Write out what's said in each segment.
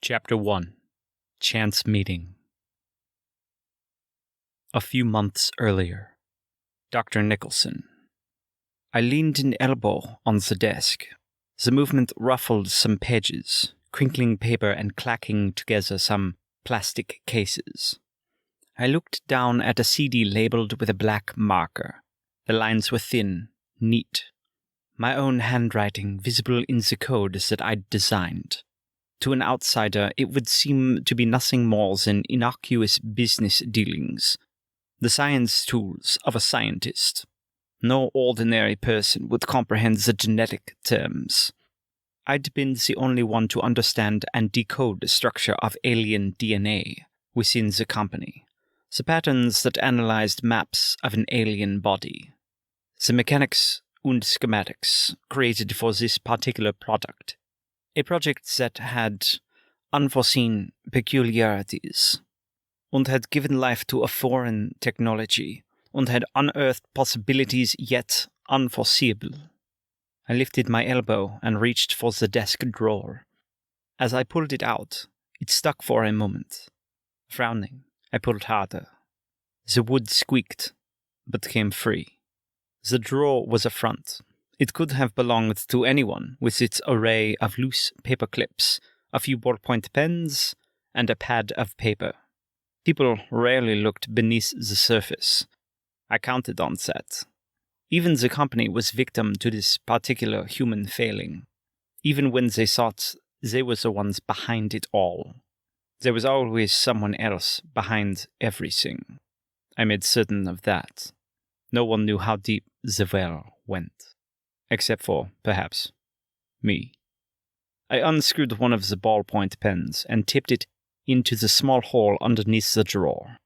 Chapter 1. Chance Meeting. A few months earlier. Dr. Nicholson. I leaned an elbow on the desk. The movement ruffled some pages, crinkling paper and clacking together some plastic cases. I looked down at a CD labeled with a black marker. The lines were thin, neat. My own handwriting visible in the code that I'd designed. To an outsider, it would seem to be nothing more than innocuous business dealings, the science tools of a scientist. No ordinary person would comprehend the genetic terms. I'd been the only one to understand and decode the structure of alien DNA within the company, the patterns that analyzed maps of an alien body, the mechanics and schematics created for this particular product. A project that had unforeseen peculiarities, and had given life to a foreign technology, and had unearthed possibilities yet unforeseeable. I lifted my elbow and reached for the desk drawer. As I pulled it out, it stuck for a moment. Frowning, I pulled harder. The wood squeaked, but came free. The drawer was a front. It could have belonged to anyone with its array of loose paper clips, a few ballpoint pens, and a pad of paper. People rarely looked beneath the surface. I counted on that. Even the company was victim to this particular human failing. Even when they thought they were the ones behind it all. There was always someone else behind everything. I made certain of that. No one knew how deep the well went. Except for, perhaps, me. I unscrewed one of the ballpoint pens and tipped it into the small hole underneath the drawer.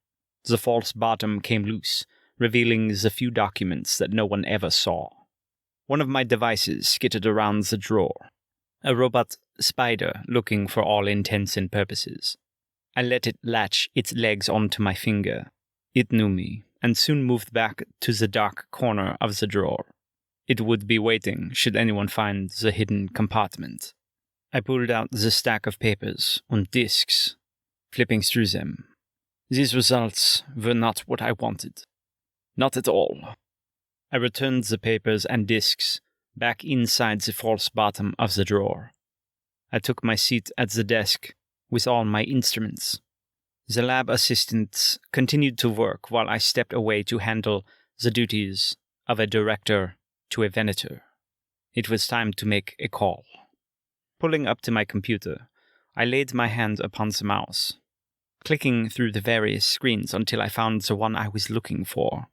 The false bottom came loose, revealing the few documents that no one ever saw. One of my devices skittered around the drawer, a robot spider looking for all intents and purposes. I let it latch its legs onto my finger. It knew me, and soon moved back to the dark corner of the drawer. It would be waiting should anyone find the hidden compartment. I pulled out the stack of papers and discs, flipping through them. These results were not what I wanted. Not at all. I returned the papers and discs back inside the false bottom of the drawer. I took my seat at the desk with all my instruments. The lab assistants continued to work while I stepped away to handle the duties of a director to a venator. It was time to make a call. Pulling up to my computer, I laid my hand upon the mouse, clicking through the various screens until I found the one I was looking for.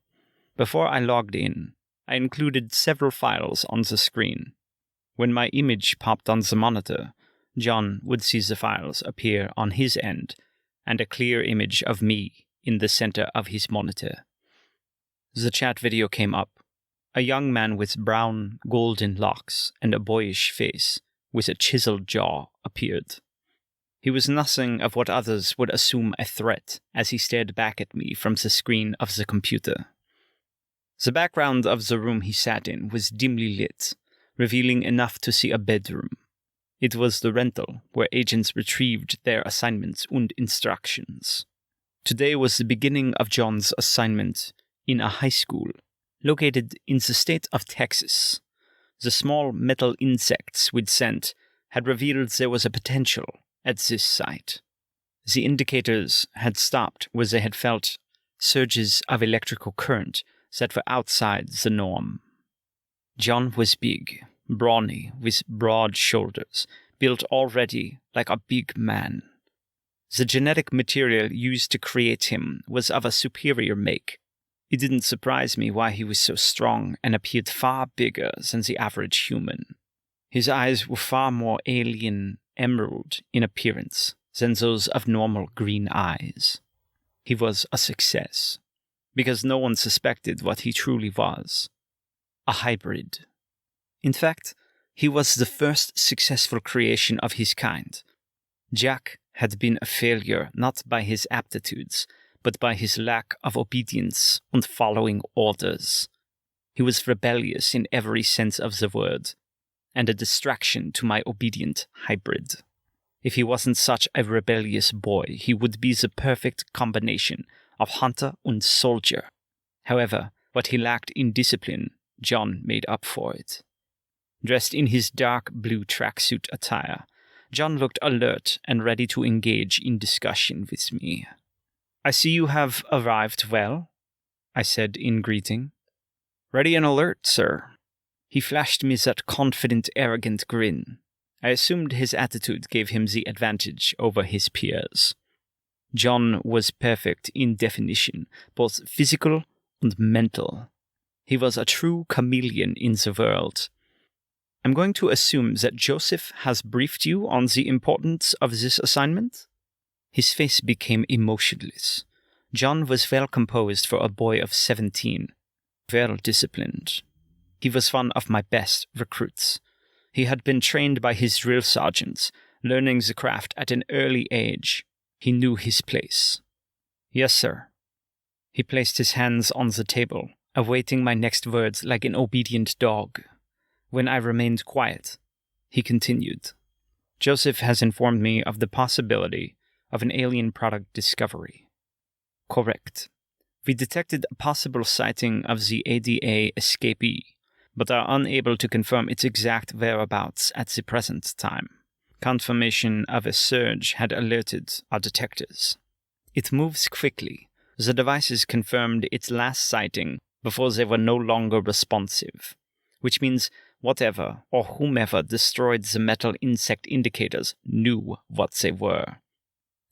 Before I logged in, I included several files on the screen. When my image popped on the monitor, John would see the files appear on his end and a clear image of me in the center of his monitor. The chat video came up. A young man with brown, golden locks and a boyish face with a chiseled jaw appeared. He was nothing of what others would assume a threat as he stared back at me from the screen of the computer. The background of the room he sat in was dimly lit, revealing enough to see a bedroom. It was the rental where agents retrieved their assignments and instructions. Today was the beginning of John's assignment in a high school located in the state of Texas. The small metal insects we'd sent had revealed there was a potential at this site. The indicators had stopped where they had felt surges of electrical current that were outside the norm. John was big, brawny, with broad shoulders, built already like a big man. The genetic material used to create him was of a superior make. It didn't surprise me why he was so strong and appeared far bigger than the average human. His eyes were far more alien emerald in appearance than those of normal green eyes. He was a success, because no one suspected what he truly was. A hybrid. In fact, he was the first successful creation of his kind. Jack had been a failure not by his aptitudes, but by his lack of obedience and following orders. He was rebellious in every sense of the word, and a distraction to my obedient hybrid. If he wasn't such a rebellious boy, he would be the perfect combination of hunter and soldier. However, what he lacked in discipline, John made up for it. Dressed in his dark blue tracksuit attire, John looked alert and ready to engage in discussion with me. "I see you have arrived well," I said in greeting. "Ready and alert, sir." He flashed me that confident, arrogant grin. I assumed his attitude gave him the advantage over his peers. John was perfect in definition, both physical and mental. He was a true chameleon in the world. "I'm going to assume that Joseph has briefed you on the importance of this assignment?" His face became emotionless. John was well composed for a boy of 17, well disciplined. He was one of my best recruits. He had been trained by his drill sergeants, learning the craft at an early age. He knew his place. "Yes, sir." He placed his hands on the table, awaiting my next words like an obedient dog. When I remained quiet, he continued. "Joseph has informed me of the possibility of an alien product discovery." "Correct. We detected a possible sighting of the ADA escapee, but are unable to confirm its exact whereabouts at the present time. Confirmation of a surge had alerted our detectors. It moves quickly. The devices confirmed its last sighting before they were no longer responsive, which means whatever or whomever destroyed the metal insect indicators knew what they were.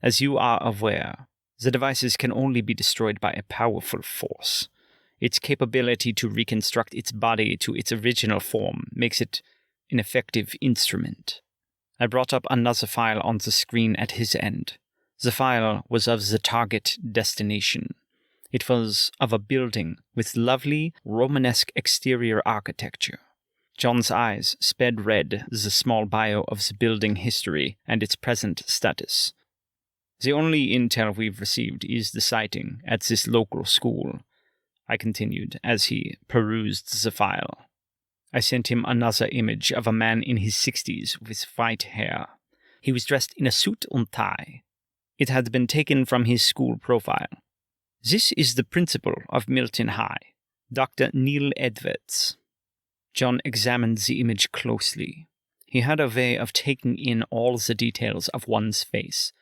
As you are aware, the devices can only be destroyed by a powerful force. Its capability to reconstruct its body to its original form makes it an effective instrument. I brought up another file on the screen at his end. The file was of the target destination. It was of a building with lovely Romanesque exterior architecture. John's eyes sped read the small bio of the building history and its present status. "The only intel we've received is the sighting at this local school," I continued as he perused the file. I sent him another image of a man in his 60s with white hair. He was dressed in a suit and tie. It had been taken from his school profile. "This is the principal of Milton High, Dr. Neil Edwards." John examined the image closely. He had a way of taking in all the details of one's face.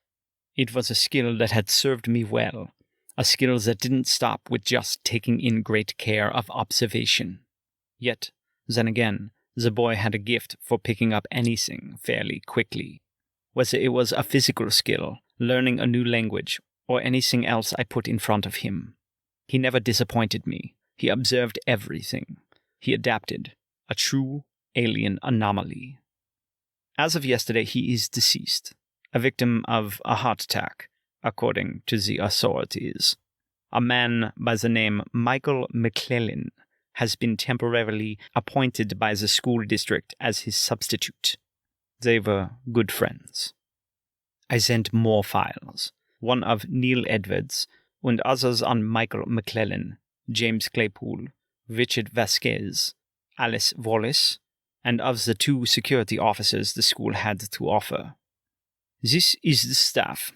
It was a skill that had served me well, a skill that didn't stop with just taking in great care of observation. Yet, then again, the boy had a gift for picking up anything fairly quickly. Whether it was a physical skill, learning a new language, or anything else I put in front of him. He never disappointed me. He observed everything. He adapted. A true alien anomaly. As of yesterday, he is deceased, a victim of a heart attack, according to the authorities. A man by the name Michael McClellan has been temporarily appointed by the school district as his substitute. They were good friends. I sent more files, one of Neil Edwards and others on Michael McClellan, James Claypool, Richard Vasquez, Alice Wallace, and of the 2 security officers the school had to offer. "This is the staff.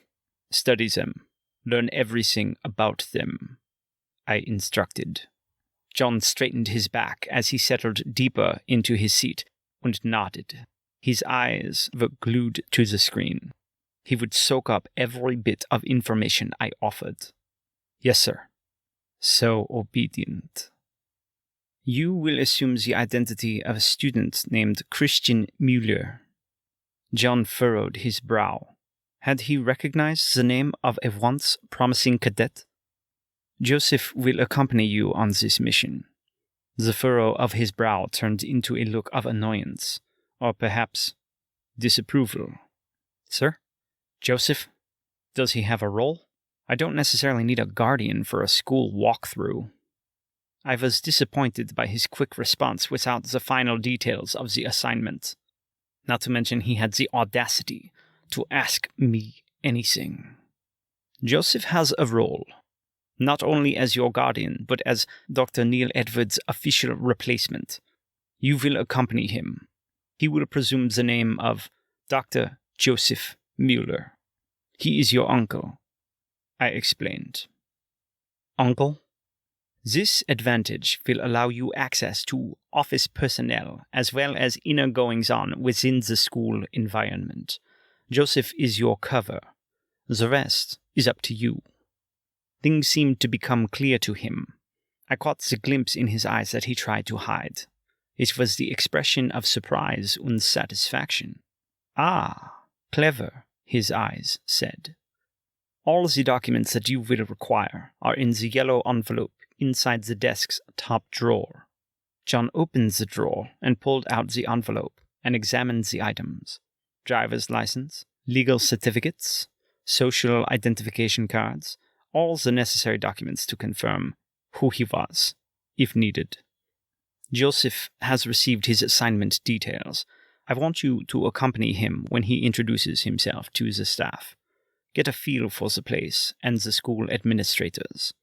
Study them. Learn everything about them," I instructed. John straightened his back as he settled deeper into his seat and nodded. His eyes were glued to the screen. He would soak up every bit of information I offered. "Yes, sir." So obedient. "You will assume the identity of a student named Christian Mueller." John furrowed his brow. Had he recognized the name of a once promising cadet? "Joseph will accompany you on this mission." The furrow of his brow turned into a look of annoyance, or perhaps disapproval. "Sir? Joseph? Does he have a role? I don't necessarily need a guardian for a school walkthrough." I was disappointed by his quick response without the final details of the assignment. Not to mention he had the audacity to ask me anything. "Joseph has a role, not only as your guardian, but as Dr. Neil Edwards' official replacement. You will accompany him. He will presume the name of Dr. Joseph Mueller. He is your uncle, I explained. Uncle? This advantage will allow you access to office personnel as well as inner goings-on within the school environment. Joseph is your cover. The rest is up to you. Things seemed to become clear to him. I caught the glimpse in his eyes that he tried to hide. It was the expression of surprise and satisfaction. Ah, clever, his eyes said. All the documents that you will require are in the yellow envelope inside the desk's top drawer. John opened the drawer and pulled out the envelope and examined the items. Driver's license, legal certificates, social identification cards, all the necessary documents to confirm who he was, if needed. Joseph has received his assignment details. I want you to accompany him when he introduces himself to the staff. Get a feel for the place and the school administrators.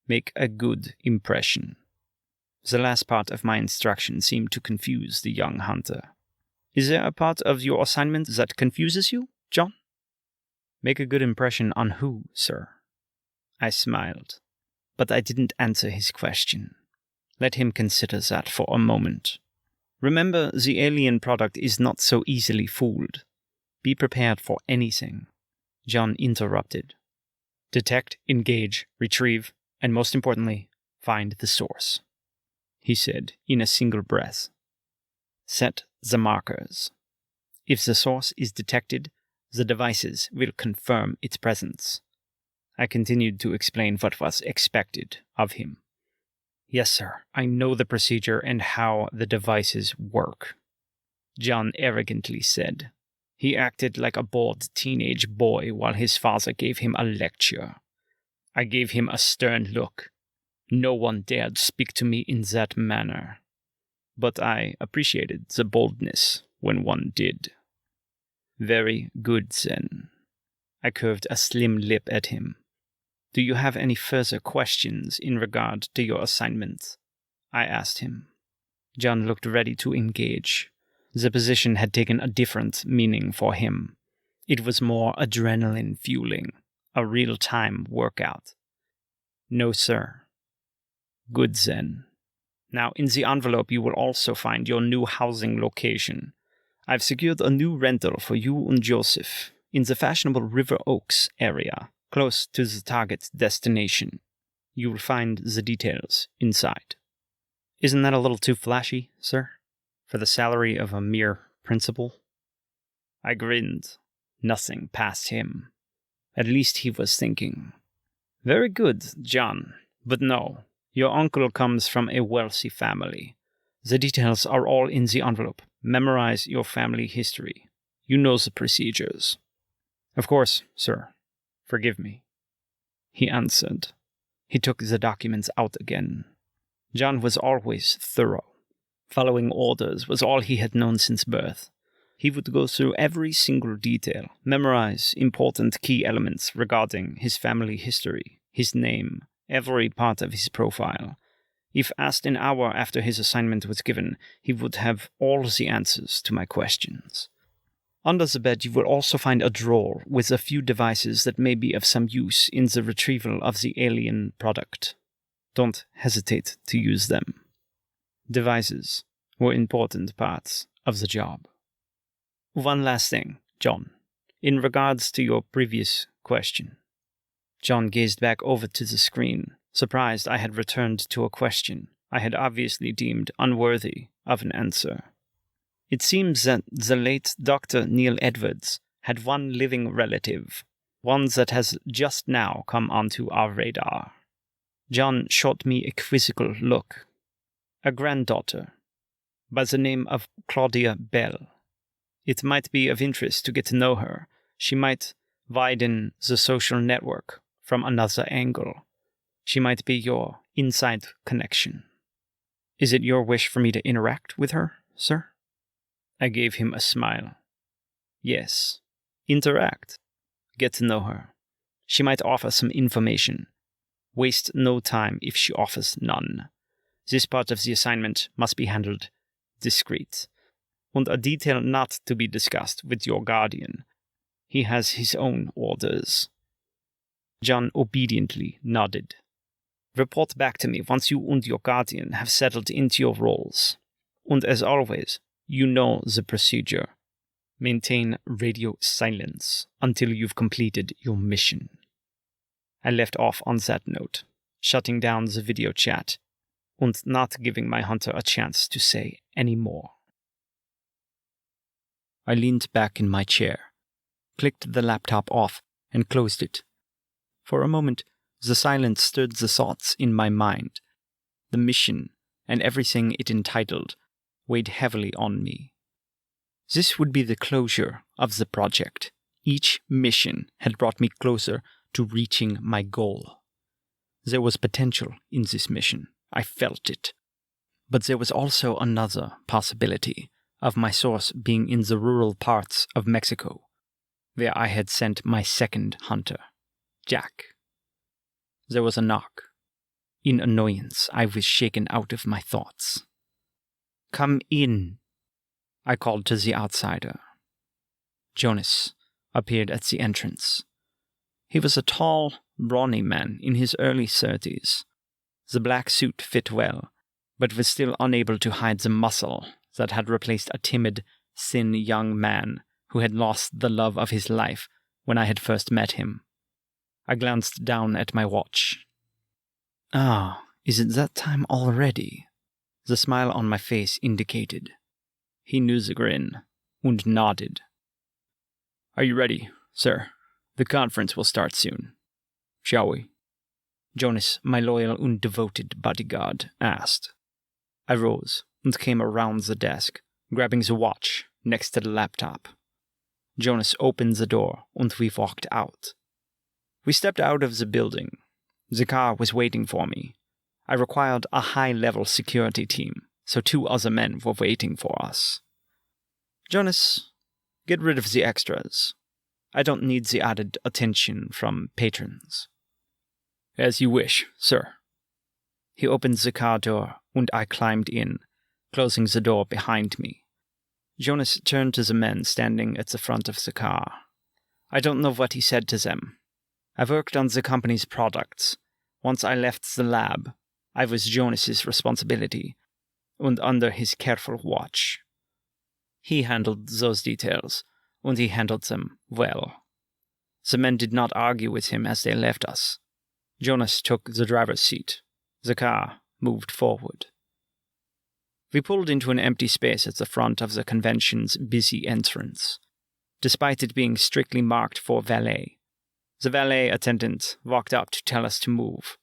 Make a good impression. The last part of my instruction seemed to confuse the young hunter. Is there a part of your assignment that confuses you, John? Make a good impression on who, sir? I smiled, but I didn't answer his question. Let him consider that for a moment. Remember, the alien product is not so easily fooled. Be prepared for anything. John interrupted. Detect, engage, retrieve, and most importantly, find the source, he said in a single breath. Set the markers. If the source is detected, the devices will confirm its presence. I continued to explain what was expected of him. Yes, sir, I know the procedure and how the devices work, John arrogantly said. He acted like a bored teenage boy while his father gave him a lecture. I gave him a stern look. No one dared speak to me in that manner. But I appreciated the boldness when one did. Very good, then. I curved a slim lip at him. Do you have any further questions in regard to your assignment? I asked him. John looked ready to engage. The position had taken a different meaning for him. It was more adrenaline fueling, a real-time workout. No, sir. Good, then. Now, in the envelope you will also find your new housing location. I've secured a new rental for you and Joseph in the fashionable River Oaks area, close to the target destination. You will find the details inside. Isn't that a little too flashy, sir, for the salary of a mere principal? I grinned. Nothing passed him. At least he was thinking. Very good, John, but no. Your uncle comes from a wealthy family. The details are all in the envelope. Memorize your family history. You know the procedures. Of course, sir. Forgive me, he answered. He took the documents out again. John was always thorough. Following orders was all he had known since birth. He would go through every single detail, memorize important key elements regarding his family history, his name, every part of his profile. If asked an hour after his assignment was given, he would have all the answers to my questions. Under the bed you will also find a drawer with a few devices that may be of some use in the retrieval of the alien product. Don't hesitate to use them. Devices were important parts of the job. One last thing, John, in regards to your previous question. John gazed back over to the screen, surprised I had returned to a question I had obviously deemed unworthy of an answer. It seems that the late Dr. Neil Edwards had one living relative, one that has just now come onto our radar. John shot me a quizzical look. A granddaughter, by the name of Claudia Bell. It might be of interest to get to know her. She might widen the social network from another angle. She might be your inside connection. Is it your wish for me to interact with her, sir? I gave him a smile. Yes, interact. Get to know her. She might offer some information. Waste no time if she offers none. This part of the assignment must be handled discreet, and a detail not to be discussed with your guardian. He has his own orders. John obediently nodded. Report back to me once you and your guardian have settled into your roles. And as always, you know the procedure. Maintain radio silence until you've completed your mission. I left off on that note, shutting down the video chat, and not giving my hunter a chance to say any more. I leaned back in my chair, clicked the laptop off, and closed it. For a moment, the silence stirred the thoughts in my mind. The mission, and everything it entitled, weighed heavily on me. This would be the closure of the project. Each mission had brought me closer to reaching my goal. There was potential in this mission. I felt it. But there was also another possibility of my source being in the rural parts of Mexico, where I had sent my second hunter, Jack. There was a knock. In annoyance, I was shaken out of my thoughts. "Come in," I called to the outsider. Jonas appeared at the entrance. He was a tall, brawny man in his early 30s. The black suit fit well, but was still unable to hide the muscle that had replaced a timid, thin young man who had lost the love of his life when I had first met him. I glanced down at my watch. "Ah, is it that time already?" The smile on my face indicated. He knew the grin, and nodded. "Are you ready, sir? The conference will start soon. Shall we?" Jonas, my loyal and devoted bodyguard, asked. I rose and came around the desk, grabbing the watch next to the laptop. Jonas opened the door, and we walked out. We stepped out of the building. The car was waiting for me. I required a high-level security team, so 2 other men were waiting for us. "Jonas, get rid of the extras. I don't need the added attention from patrons." "As you wish, sir." He opened the car door, and I climbed in, closing the door behind me. Jonas turned to the men standing at the front of the car. I don't know what he said to them. I worked on the company's products. Once I left the lab, I was Jonas's responsibility, and under his careful watch. He handled those details, and he handled them well. The men did not argue with him as they left us. Jonas took the driver's seat. The car moved forward. We pulled into an empty space at the front of the convention's busy entrance. Despite it being strictly marked for valet, the valet attendant walked up to tell us to move.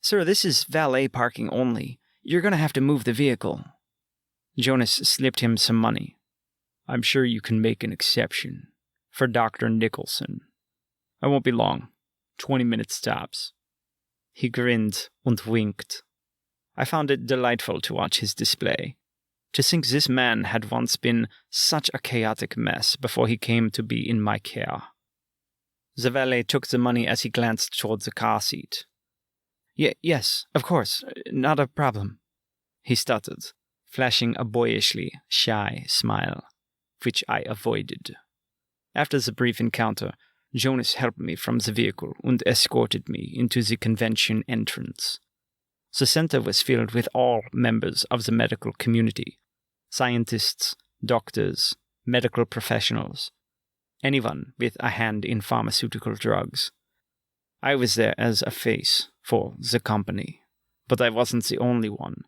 "Sir, this is valet parking only. You're going to have to move the vehicle." Jonas slipped him some money. "I'm sure you can make an exception for Dr. Nicholson. I won't be long. 20 minutes tops." He grinned and winked. I found it delightful to watch his display. To think this man had once been such a chaotic mess before he came to be in my care. The valet took the money as he glanced toward the car seat. Yes, of course, not a problem," he stuttered, flashing a boyishly shy smile, which I avoided. After the brief encounter, Jonas helped me from the vehicle and escorted me into the convention entrance. The center was filled with all members of the medical community, scientists, doctors, medical professionals, anyone with a hand in pharmaceutical drugs. I was there as a face for the company, but I wasn't the only one.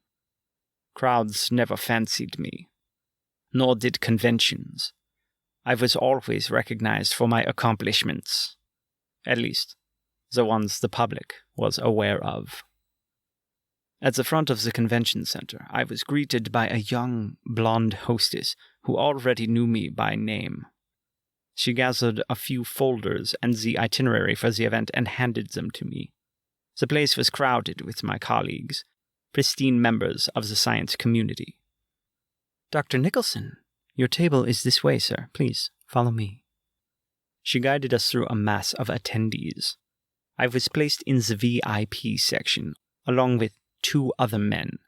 Crowds never fancied me, nor did conventions. I was always recognized for my accomplishments, at least the ones the public was aware of. At the front of the convention center, I was greeted by a young, blonde hostess who already knew me by name. She gathered a few folders and the itinerary for the event and handed them to me. The place was crowded with my colleagues, pristine members of the science community. "Dr. Nicholson, your table is this way, sir. Please, follow me." She guided us through a mass of attendees. I was placed in the VIP section, along with 2 other men.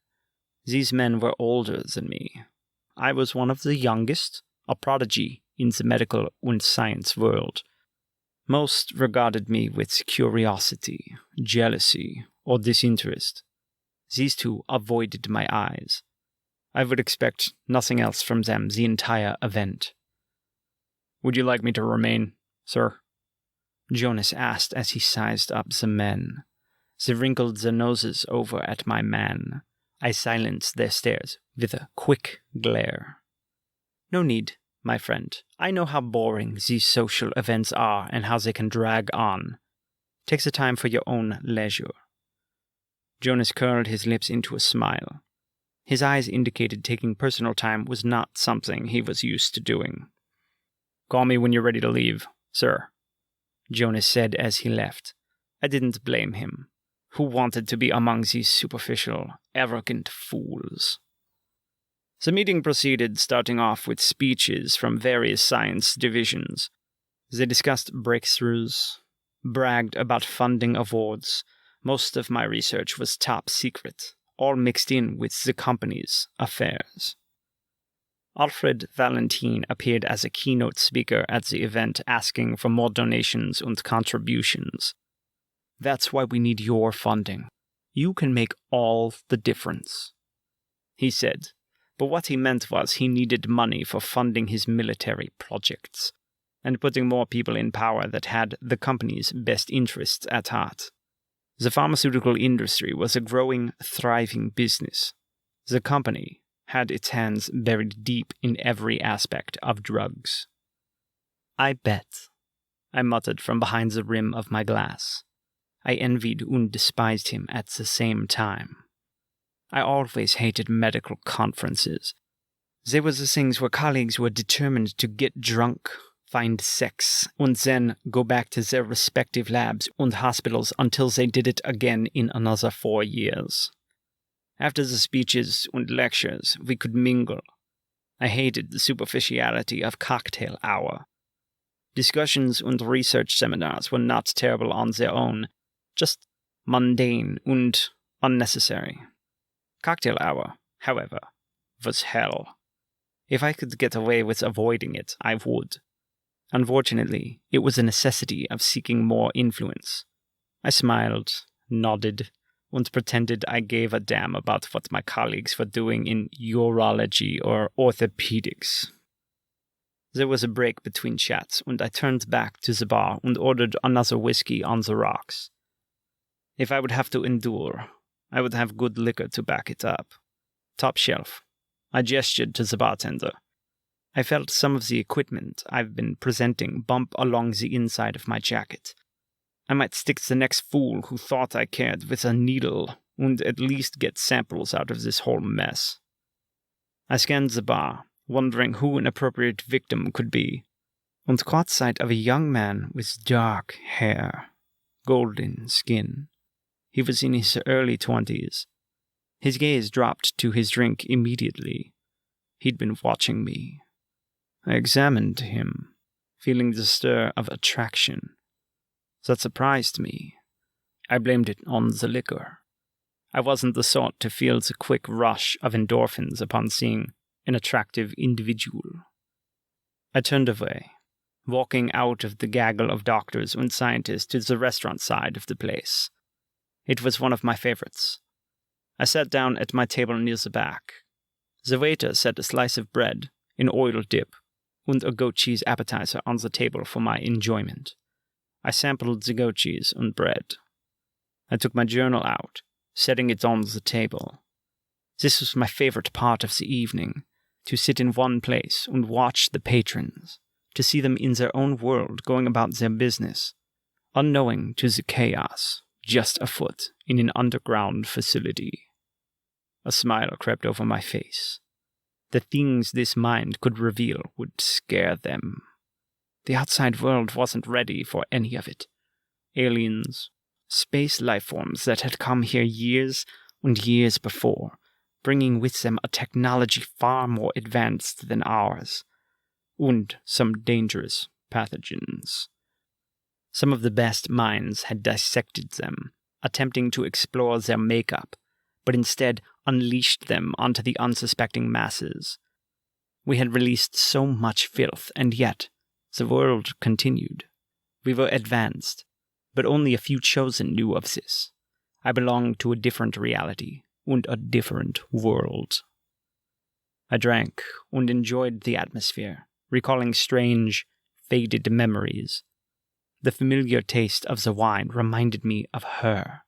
These men were older than me. I was one of the youngest, a prodigy in the medical and science world. Most regarded me with curiosity, jealousy, or disinterest. These two avoided my eyes. I would expect nothing else from them the entire event. "Would you like me to remain, sir?" Jonas asked as he sized up the men. They wrinkled their noses over at my man. I silenced their stares with a quick glare. "No need, my friend. I know how boring these social events are and how they can drag on. Take the time for your own leisure." Jonas curled his lips into a smile. His eyes indicated taking personal time was not something he was used to doing. "Call me when you're ready to leave, sir," Jonas said as he left. I didn't blame him. Who wanted to be among these superficial, arrogant fools? The meeting proceeded, starting off with speeches from various science divisions. They discussed breakthroughs, bragged about funding awards. Most of my research was top secret, all mixed in with the company's affairs. Alfred Valentin appeared as a keynote speaker at the event, asking for more donations and contributions. "That's why we need your funding. You can make all the difference," he said. But what he meant was he needed money for funding his military projects and putting more people in power that had the company's best interests at heart. The pharmaceutical industry was a growing, thriving business. The company had its hands buried deep in every aspect of drugs. "I bet," I muttered from behind the rim of my glass. I envied and despised him at the same time. I always hated medical conferences. They were the things where colleagues were determined to get drunk, find sex, and then go back to their respective labs and hospitals until they did it again in another 4 years. After the speeches and lectures, we could mingle. I hated the superficiality of cocktail hour. Discussions and research seminars were not terrible on their own, just mundane and unnecessary. Cocktail hour, however, was hell. If I could get away with avoiding it, I would. Unfortunately, it was a necessity of seeking more influence. I smiled, nodded, and pretended I gave a damn about what my colleagues were doing in urology or orthopedics. There was a break between chats, and I turned back to the bar and ordered another whiskey on the rocks. If I would have to endure, I would have good liquor to back it up. Top shelf. I gestured to the bartender. I felt some of the equipment I've been presenting bump along the inside of my jacket. I might stick the next fool who thought I cared with a needle and at least get samples out of this whole mess. I scanned the bar, wondering who an appropriate victim could be, and caught sight of a young man with dark hair, golden skin. He was in his early 20s. His gaze dropped to his drink immediately. He'd been watching me. I examined him, feeling the stir of attraction. That surprised me. I blamed it on the liquor. I wasn't the sort to feel the quick rush of endorphins upon seeing an attractive individual. I turned away, walking out of the gaggle of doctors and scientists to the restaurant side of the place. It was one of my favorites. I sat down at my table near the back. The waiter set a slice of bread, an oil dip, and a goat cheese appetizer on the table for my enjoyment. I sampled the goat cheese and bread. I took my journal out, setting it on the table. This was my favorite part of the evening, to sit in one place and watch the patrons, to see them in their own world going about their business, unknowing to the chaos just afoot in an underground facility. A smile crept over my face. The things this mind could reveal would scare them. The outside world wasn't ready for any of it. Aliens, space life forms that had come here years and years before, bringing with them a technology far more advanced than ours, and some dangerous pathogens. Some of the best minds had dissected them, attempting to explore their makeup, but instead unleashed them onto the unsuspecting masses. We had released so much filth, and yet the world continued. We were advanced, but only a few chosen knew of this. I belonged to a different reality and a different world. I drank and enjoyed the atmosphere, recalling strange, faded memories. The familiar taste of the wine reminded me of her,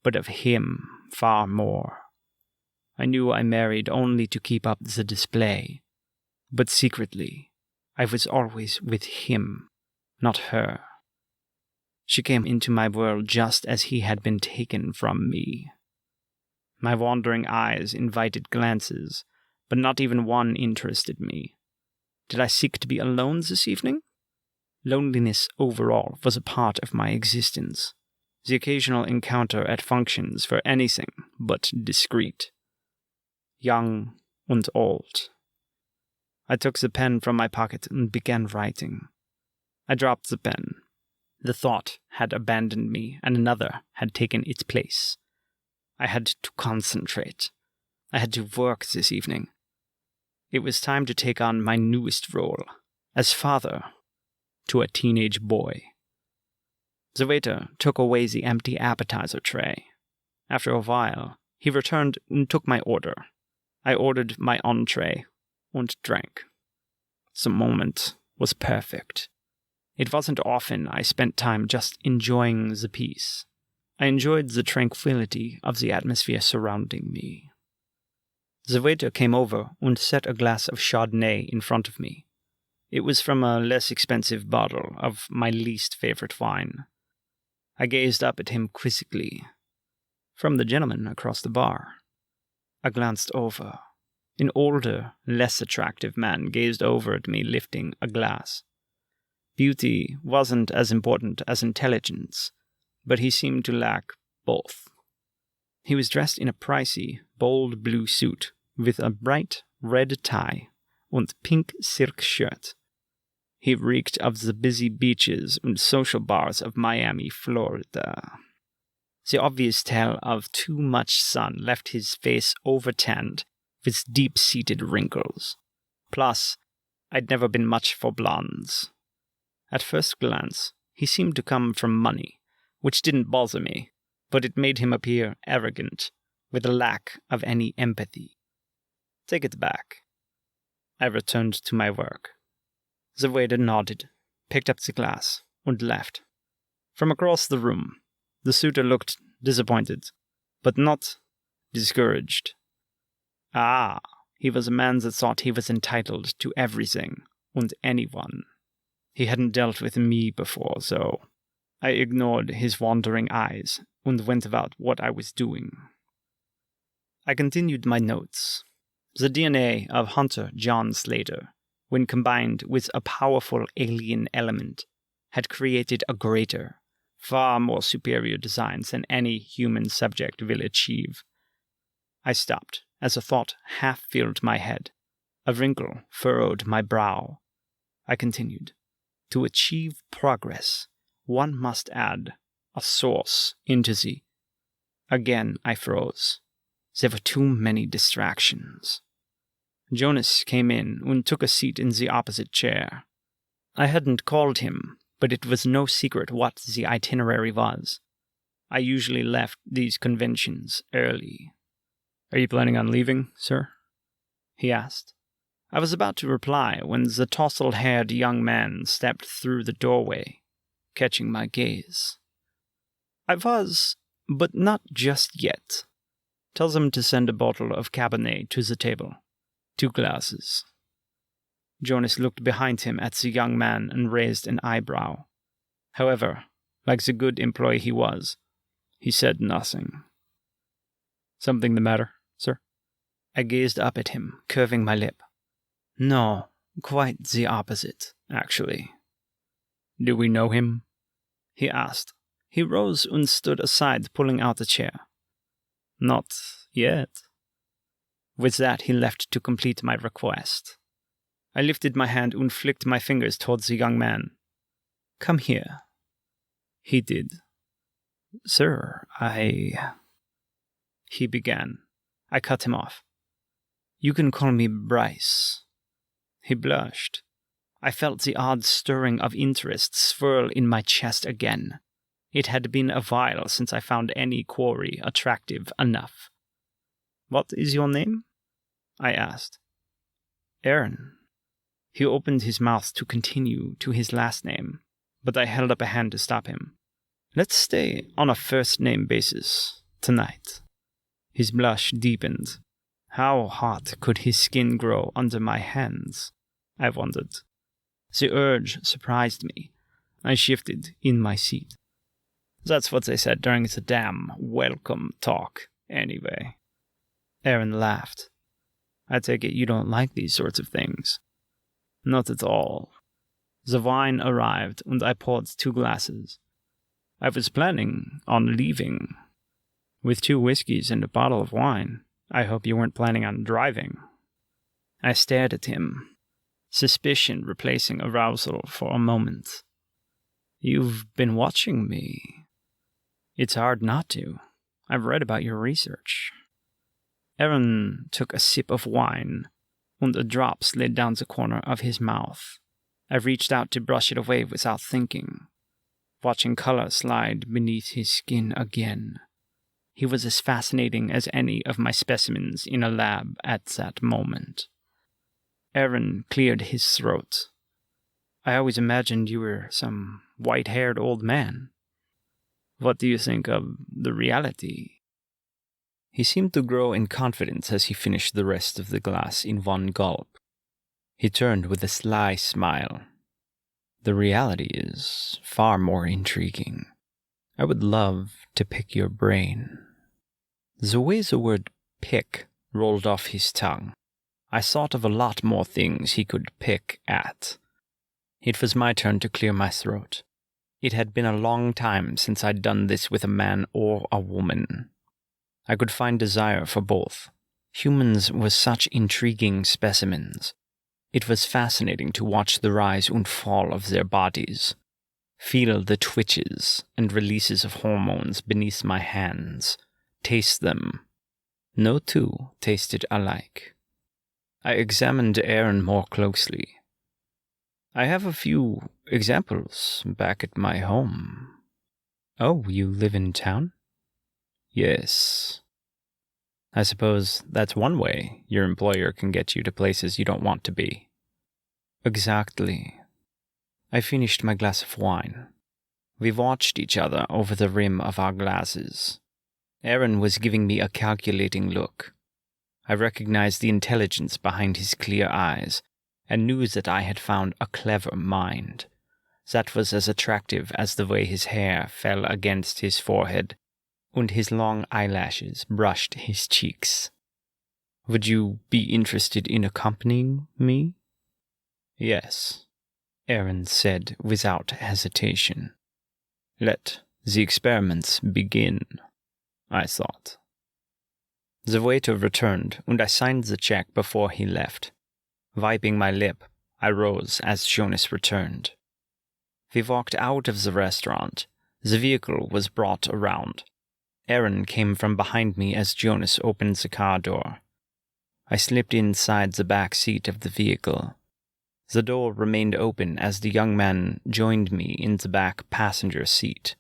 but of him far more. I knew I married only to keep up the display, but secretly, I was always with him, not her. She came into my world just as he had been taken from me. My wandering eyes invited glances, but not even one interested me. Did I seek to be alone this evening? Loneliness overall was a part of my existence. The occasional encounter at functions for anything but discreet. Young and old. I took the pen from my pocket and began writing. I dropped the pen. The thought had abandoned me, and another had taken its place. I had to concentrate. I had to work this evening. It was time to take on my newest role, as father to a teenage boy. The waiter took away the empty appetizer tray. After a while, he returned and took my order. I ordered my entree and drank. The moment was perfect. It wasn't often I spent time just enjoying the peace. I enjoyed the tranquility of the atmosphere surrounding me. The waiter came over and set a glass of Chardonnay in front of me. It was from a less expensive bottle of my least favorite wine. I gazed up at him quizzically. From the gentleman across the bar. I glanced over. An older, less attractive man gazed over at me, lifting a glass. Beauty wasn't as important as intelligence, but he seemed to lack both. He was dressed in a pricey, bold blue suit with a bright red tie and pink silk shirt. He reeked of the busy beaches and social bars of Miami, Florida. The obvious tell of too much sun left his face overtanned with deep-seated wrinkles. Plus, I'd never been much for blondes. At first glance, he seemed to come from money, which didn't bother me, but it made him appear arrogant, with a lack of any empathy. Take it back. I returned to my work. The waiter nodded, picked up the glass, and left. From across the room, the suitor looked disappointed, but not discouraged. Ah, he was a man that thought he was entitled to everything and anyone. He hadn't dealt with me before, so I ignored his wandering eyes and went about what I was doing. I continued my notes. The DNA of Hunter John Slater, when combined with a powerful alien element, had created a greater, far more superior designs than any human subject will achieve. I stopped as a thought half filled my head. A wrinkle furrowed my brow. I continued. To achieve progress, one must add a source into the... Again I froze. There were too many distractions. Jonas came in and took a seat in the opposite chair. I hadn't called him, but it was no secret what the itinerary was. I usually left these conventions early. "Are you planning on leaving, sir?" he asked. I was about to reply when the tousled-haired young man stepped through the doorway, catching my gaze. I was, but not just yet. Tell them to send a bottle of Cabernet to the table. 2 glasses. Jonas looked behind him at the young man and raised an eyebrow. However, like the good employee he was, he said nothing. "Something the matter, sir?" I gazed up at him, curving my lip. "No, quite the opposite, actually." "Do we know him?" he asked. He rose and stood aside, pulling out a chair. "Not yet." With that, he left to complete my request. I lifted my hand and flicked my fingers towards the young man. "Come here." He did. "Sir, He began. I cut him off. "You can call me Bryce. He blushed. I felt the odd stirring of interest swirl in my chest again. It had been a while since I found any quarry attractive enough. "What is your name?" I asked. "Aaron." He opened his mouth to continue to his last name, but I held up a hand to stop him. "Let's stay on a first-name basis tonight." His blush deepened. How hot could his skin grow under my hands? I wondered. The urge surprised me. I shifted in my seat. "That's what they said during the damn welcome talk, anyway." Aaron laughed. "I take it you don't like these sorts of things." "Not at all." The wine arrived, and I poured 2 glasses. "I was planning on leaving. With 2 whiskeys and a bottle of wine, I hope you weren't planning on driving." I stared at him, suspicion replacing arousal for a moment. "You've been watching me." "It's hard not to. I've read about your research." Aaron took a sip of wine, and a drop slid down the corner of his mouth. I reached out to brush it away without thinking, watching color slide beneath his skin again. He was as fascinating as any of my specimens in a lab at that moment. Aaron cleared his throat. "I always imagined you were some white-haired old man. What do you think of the reality?" He seemed to grow in confidence as he finished the rest of the glass in one gulp. He turned with a sly smile. "The reality is far more intriguing. I would love to pick your brain." The way the word pick rolled off his tongue, I thought of a lot more things he could pick at. It was my turn to clear my throat. It had been a long time since I'd done this with a man or a woman. I could find desire for both. Humans were such intriguing specimens. It was fascinating to watch the rise and fall of their bodies, feel the twitches and releases of hormones beneath my hands, taste them. No two tasted alike. I examined Aaron more closely. "I have a few examples back at my home." "Oh, you live in town?" "Yes." "I suppose that's one way your employer can get you to places you don't want to be." "Exactly." I finished my glass of wine. We watched each other over the rim of our glasses. Aaron was giving me a calculating look. I recognized the intelligence behind his clear eyes, and knew that I had found a clever mind. That was as attractive as the way his hair fell against his forehead, and his long eyelashes brushed his cheeks. "Would you be interested in accompanying me?" "Yes," Aaron said without hesitation. "Let the experiments begin," I thought. The waiter returned, and I signed the check before he left. Wiping my lip, I rose as Jonas returned. We walked out of the restaurant. The vehicle was brought around. Aaron came from behind me as Jonas opened the car door. I slipped inside the back seat of the vehicle. The door remained open as the young man joined me in the back passenger seat.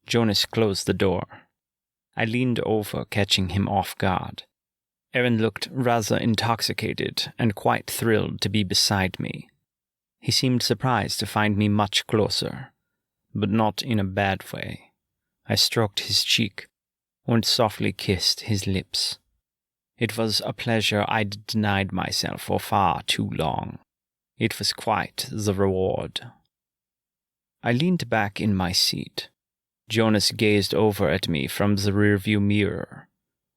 Jonas closed the door. I leaned over, catching him off guard. Aaron looked rather intoxicated and quite thrilled to be beside me. He seemed surprised to find me much closer, but not in a bad way. I stroked his cheek and softly kissed his lips. It was a pleasure I'd denied myself for far too long. It was quite the reward. I leaned back in my seat. Jonas gazed over at me from the rearview mirror.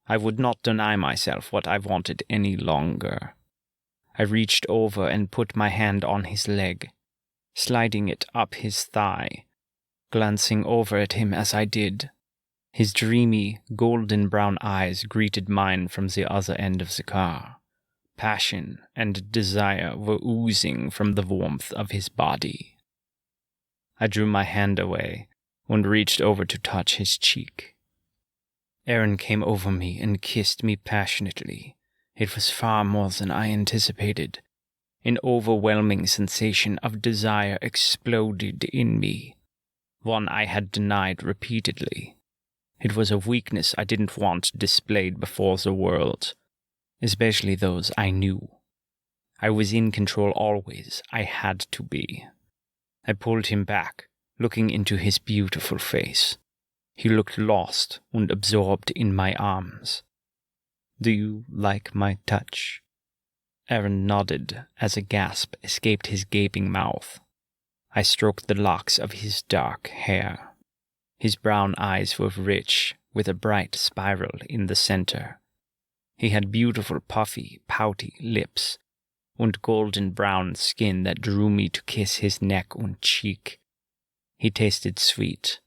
I would not deny myself what I wanted any longer. I reached over and put my hand on his leg, sliding it up his thigh, glancing over at him as I did. His dreamy, golden brown eyes greeted mine from the other end of the car. Passion and desire were oozing from the warmth of his body. I drew my hand away and reached over to touch his cheek. Aaron came over me and kissed me passionately. It was far more than I anticipated. An overwhelming sensation of desire exploded in me, one I had denied repeatedly. It was a weakness I didn't want displayed before the world, especially those I knew. I was in control always. I had to be. I pulled him back, looking into his beautiful face. He looked lost and absorbed in my arms. "Do you like my touch?" Aaron nodded as a gasp escaped his gaping mouth. I stroked the locks of his dark hair. His brown eyes were rich, with a bright spiral in the center. He had beautiful, puffy, pouty lips, and golden brown skin that drew me to kiss his neck and cheek. He tasted sweet.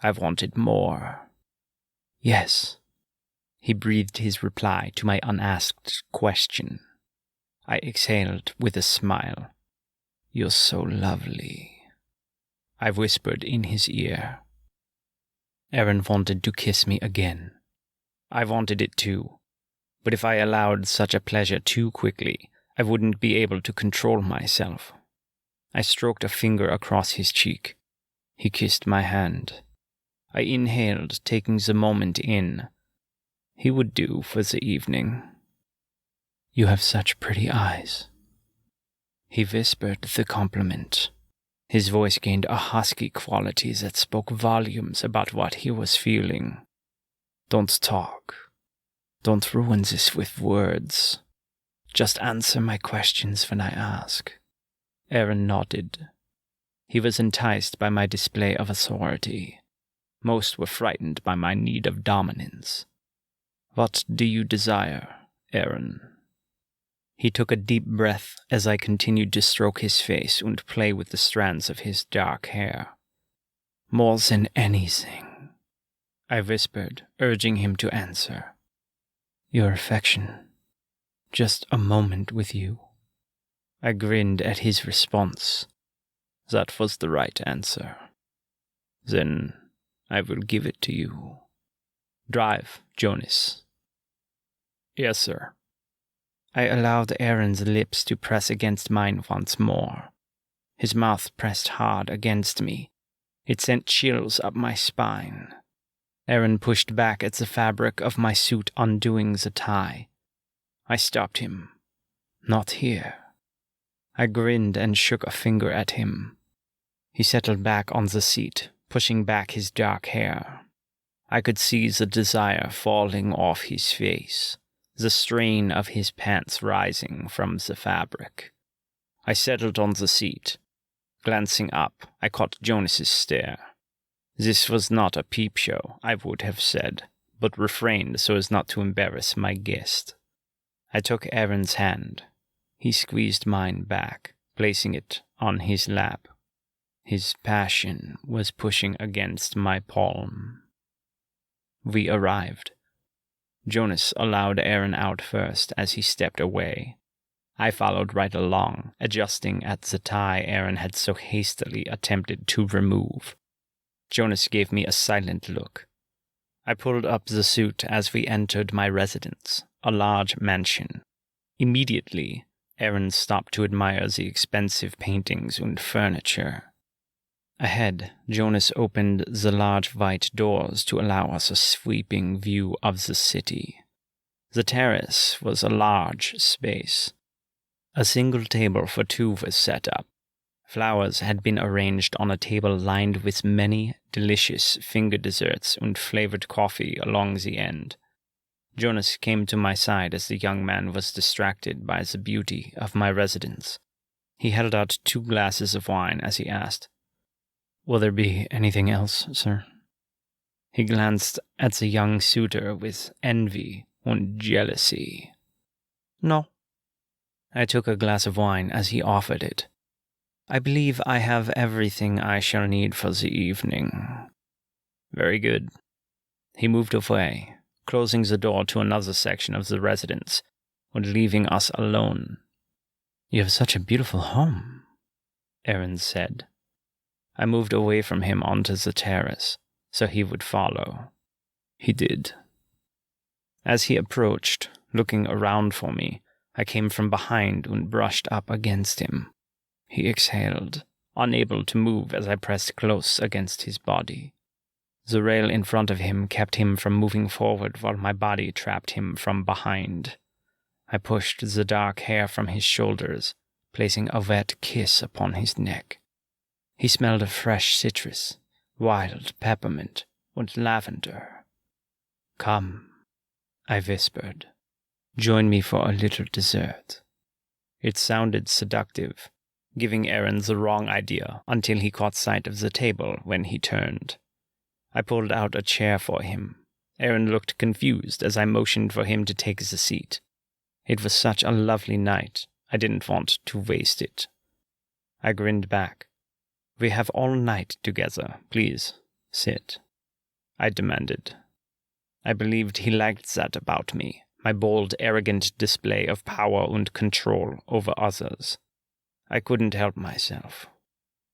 I wanted more. "Yes." He breathed his reply to my unasked question. I exhaled with a smile. "You're so lovely," I whispered in his ear. Aaron wanted to kiss me again. I wanted it too, but if I allowed such a pleasure too quickly, I wouldn't be able to control myself. I stroked a finger across his cheek. He kissed my hand. I inhaled, taking the moment in. He would do for the evening. "You have such pretty eyes." He whispered the compliment. His voice gained a husky quality that spoke volumes about what he was feeling. "Don't talk. Don't ruin this with words. Just answer my questions when I ask." Aaron nodded. He was enticed by my display of authority. Most were frightened by my need of dominance. "What do you desire, Aaron?" He took a deep breath as I continued to stroke his face and play with the strands of his dark hair. "More than anything," I whispered, urging him to answer. "Your affection. Just a moment with you." I grinned at his response. That was the right answer. "Then I will give it to you. Drive, Jonas." "Yes, sir." I allowed Aaron's lips to press against mine once more. His mouth pressed hard against me. It sent chills up my spine. Aaron pushed back at the fabric of my suit, undoing the tie. I stopped him. "Not here." I grinned and shook a finger at him. He settled back on the seat, pushing back his dark hair. I could see the desire falling off his face, the strain of his pants rising from the fabric. I settled on the seat. Glancing up, I caught Jonas's stare. This was not a peep show, I would have said, but refrained so as not to embarrass my guest. I took Aaron's hand. He squeezed mine back, placing it on his lap. His passion was pushing against my palm. We arrived. Jonas allowed Aaron out first as he stepped away. I followed right along, adjusting at the tie Aaron had so hastily attempted to remove. Jonas gave me a silent look. I pulled up the suit as we entered my residence, a large mansion. Immediately, Aaron stopped to admire the expensive paintings and furniture. Ahead, Jonas opened the large white doors to allow us a sweeping view of the city. The terrace was a large space. A single table for two was set up. Flowers had been arranged on a table lined with many delicious finger desserts and flavored coffee along the end. Jonas came to my side as the young man was distracted by the beauty of my residence. He held out 2 glasses of wine as he asked, "Will there be anything else, sir?" He glanced at the young suitor with envy and jealousy. "No." I took a glass of wine as he offered it. "I believe I have everything I shall need for the evening." "Very good." He moved away, closing the door to another section of the residence, and leaving us alone. "You have such a beautiful home," Aaron said. I moved away from him onto the terrace, so he would follow. He did. As he approached, looking around for me, I came from behind and brushed up against him. He exhaled, unable to move as I pressed close against his body. The rail in front of him kept him from moving forward while my body trapped him from behind. I pushed the dark hair from his shoulders, placing a wet kiss upon his neck. He smelled of fresh citrus, wild peppermint, and lavender. "Come," I whispered. "Join me for a little dessert." It sounded seductive, giving Aaron the wrong idea until he caught sight of the table when he turned. I pulled out a chair for him. Aaron looked confused as I motioned for him to take the seat. It was such a lovely night, I didn't want to waste it. I grinned back. "We have all night together. Please, sit," I demanded. I believed he liked that about me, my bold, arrogant display of power and control over others. I couldn't help myself.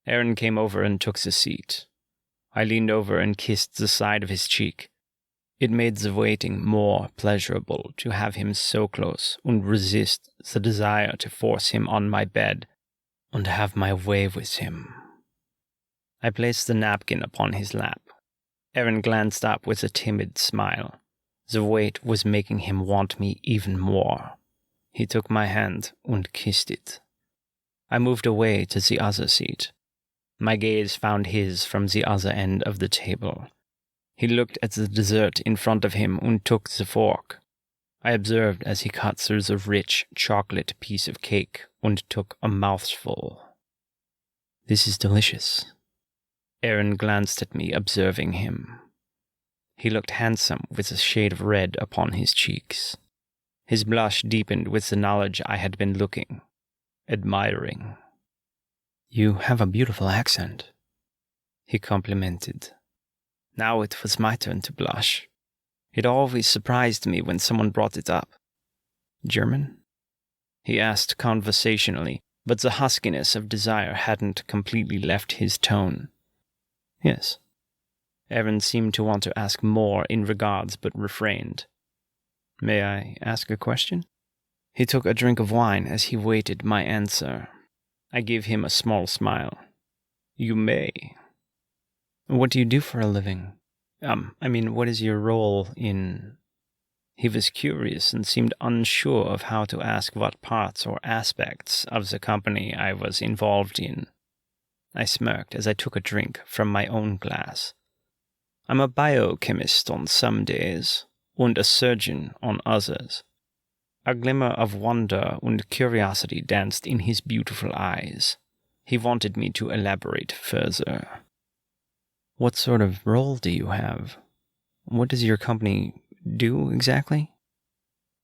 Aaron came over and took the seat. I leaned over and kissed the side of his cheek. It made the waiting more pleasurable to have him so close and resist the desire to force him on my bed and have my way with him. I placed the napkin upon his lap. Aaron glanced up with a timid smile. The weight was making him want me even more. He took my hand and kissed it. I moved away to the other seat. My gaze found his from the other end of the table. He looked at the dessert in front of him and took the fork. I observed as he cut through the rich chocolate piece of cake and took a mouthful. "This is delicious." Aaron glanced at me, observing him. He looked handsome with a shade of red upon his cheeks. His blush deepened with the knowledge I had been looking, admiring. "You have a beautiful accent," he complimented. Now it was my turn to blush. It always surprised me when someone brought it up. "German?" he asked conversationally, but the huskiness of desire hadn't completely left his tone. "Yes." Aaron seemed to want to ask more in regards, but refrained. "May I ask a question?" He took a drink of wine as he waited my answer. I gave him a small smile. "You may." "What do you do for a living? What is your role in—" He was curious and seemed unsure of how to ask what parts or aspects of the company I was involved in. I smirked as I took a drink from my own glass. "I'm a biochemist on some days, and a surgeon on others." A glimmer of wonder and curiosity danced in his beautiful eyes. He wanted me to elaborate further. "What sort of role do you have? What does your company do exactly?"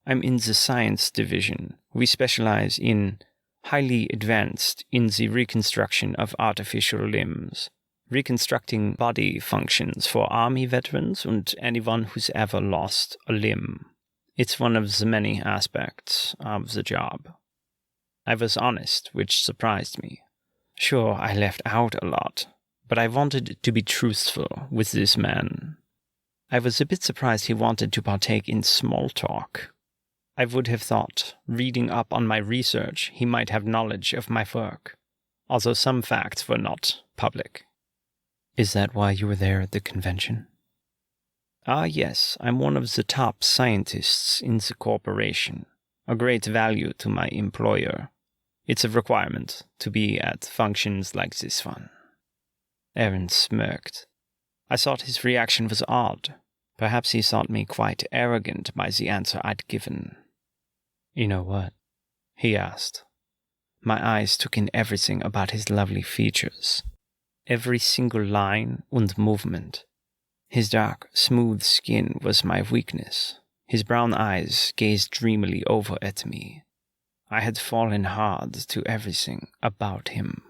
"I'm in the science division. We specialize in highly advanced in the reconstruction of artificial limbs, reconstructing body functions for army veterans and anyone who's ever lost a limb. It's one of the many aspects of the job." I was honest, which surprised me. Sure, I left out a lot, but I wanted to be truthful with this man. I was a bit surprised he wanted to partake in small talk. I would have thought, reading up on my research, he might have knowledge of my work, although some facts were not public. "Is that why you were there at the convention?" Yes, I'm one of the top scientists in the corporation, a great value to my employer. It's a requirement to be at functions like this one." Aaron smirked. I thought his reaction was odd. Perhaps he thought me quite arrogant by the answer I'd given. "You know what?" he asked. My eyes took in everything about his lovely features. Every single line and movement. His dark, smooth skin was my weakness. His brown eyes gazed dreamily over at me. I had fallen hard to everything about him.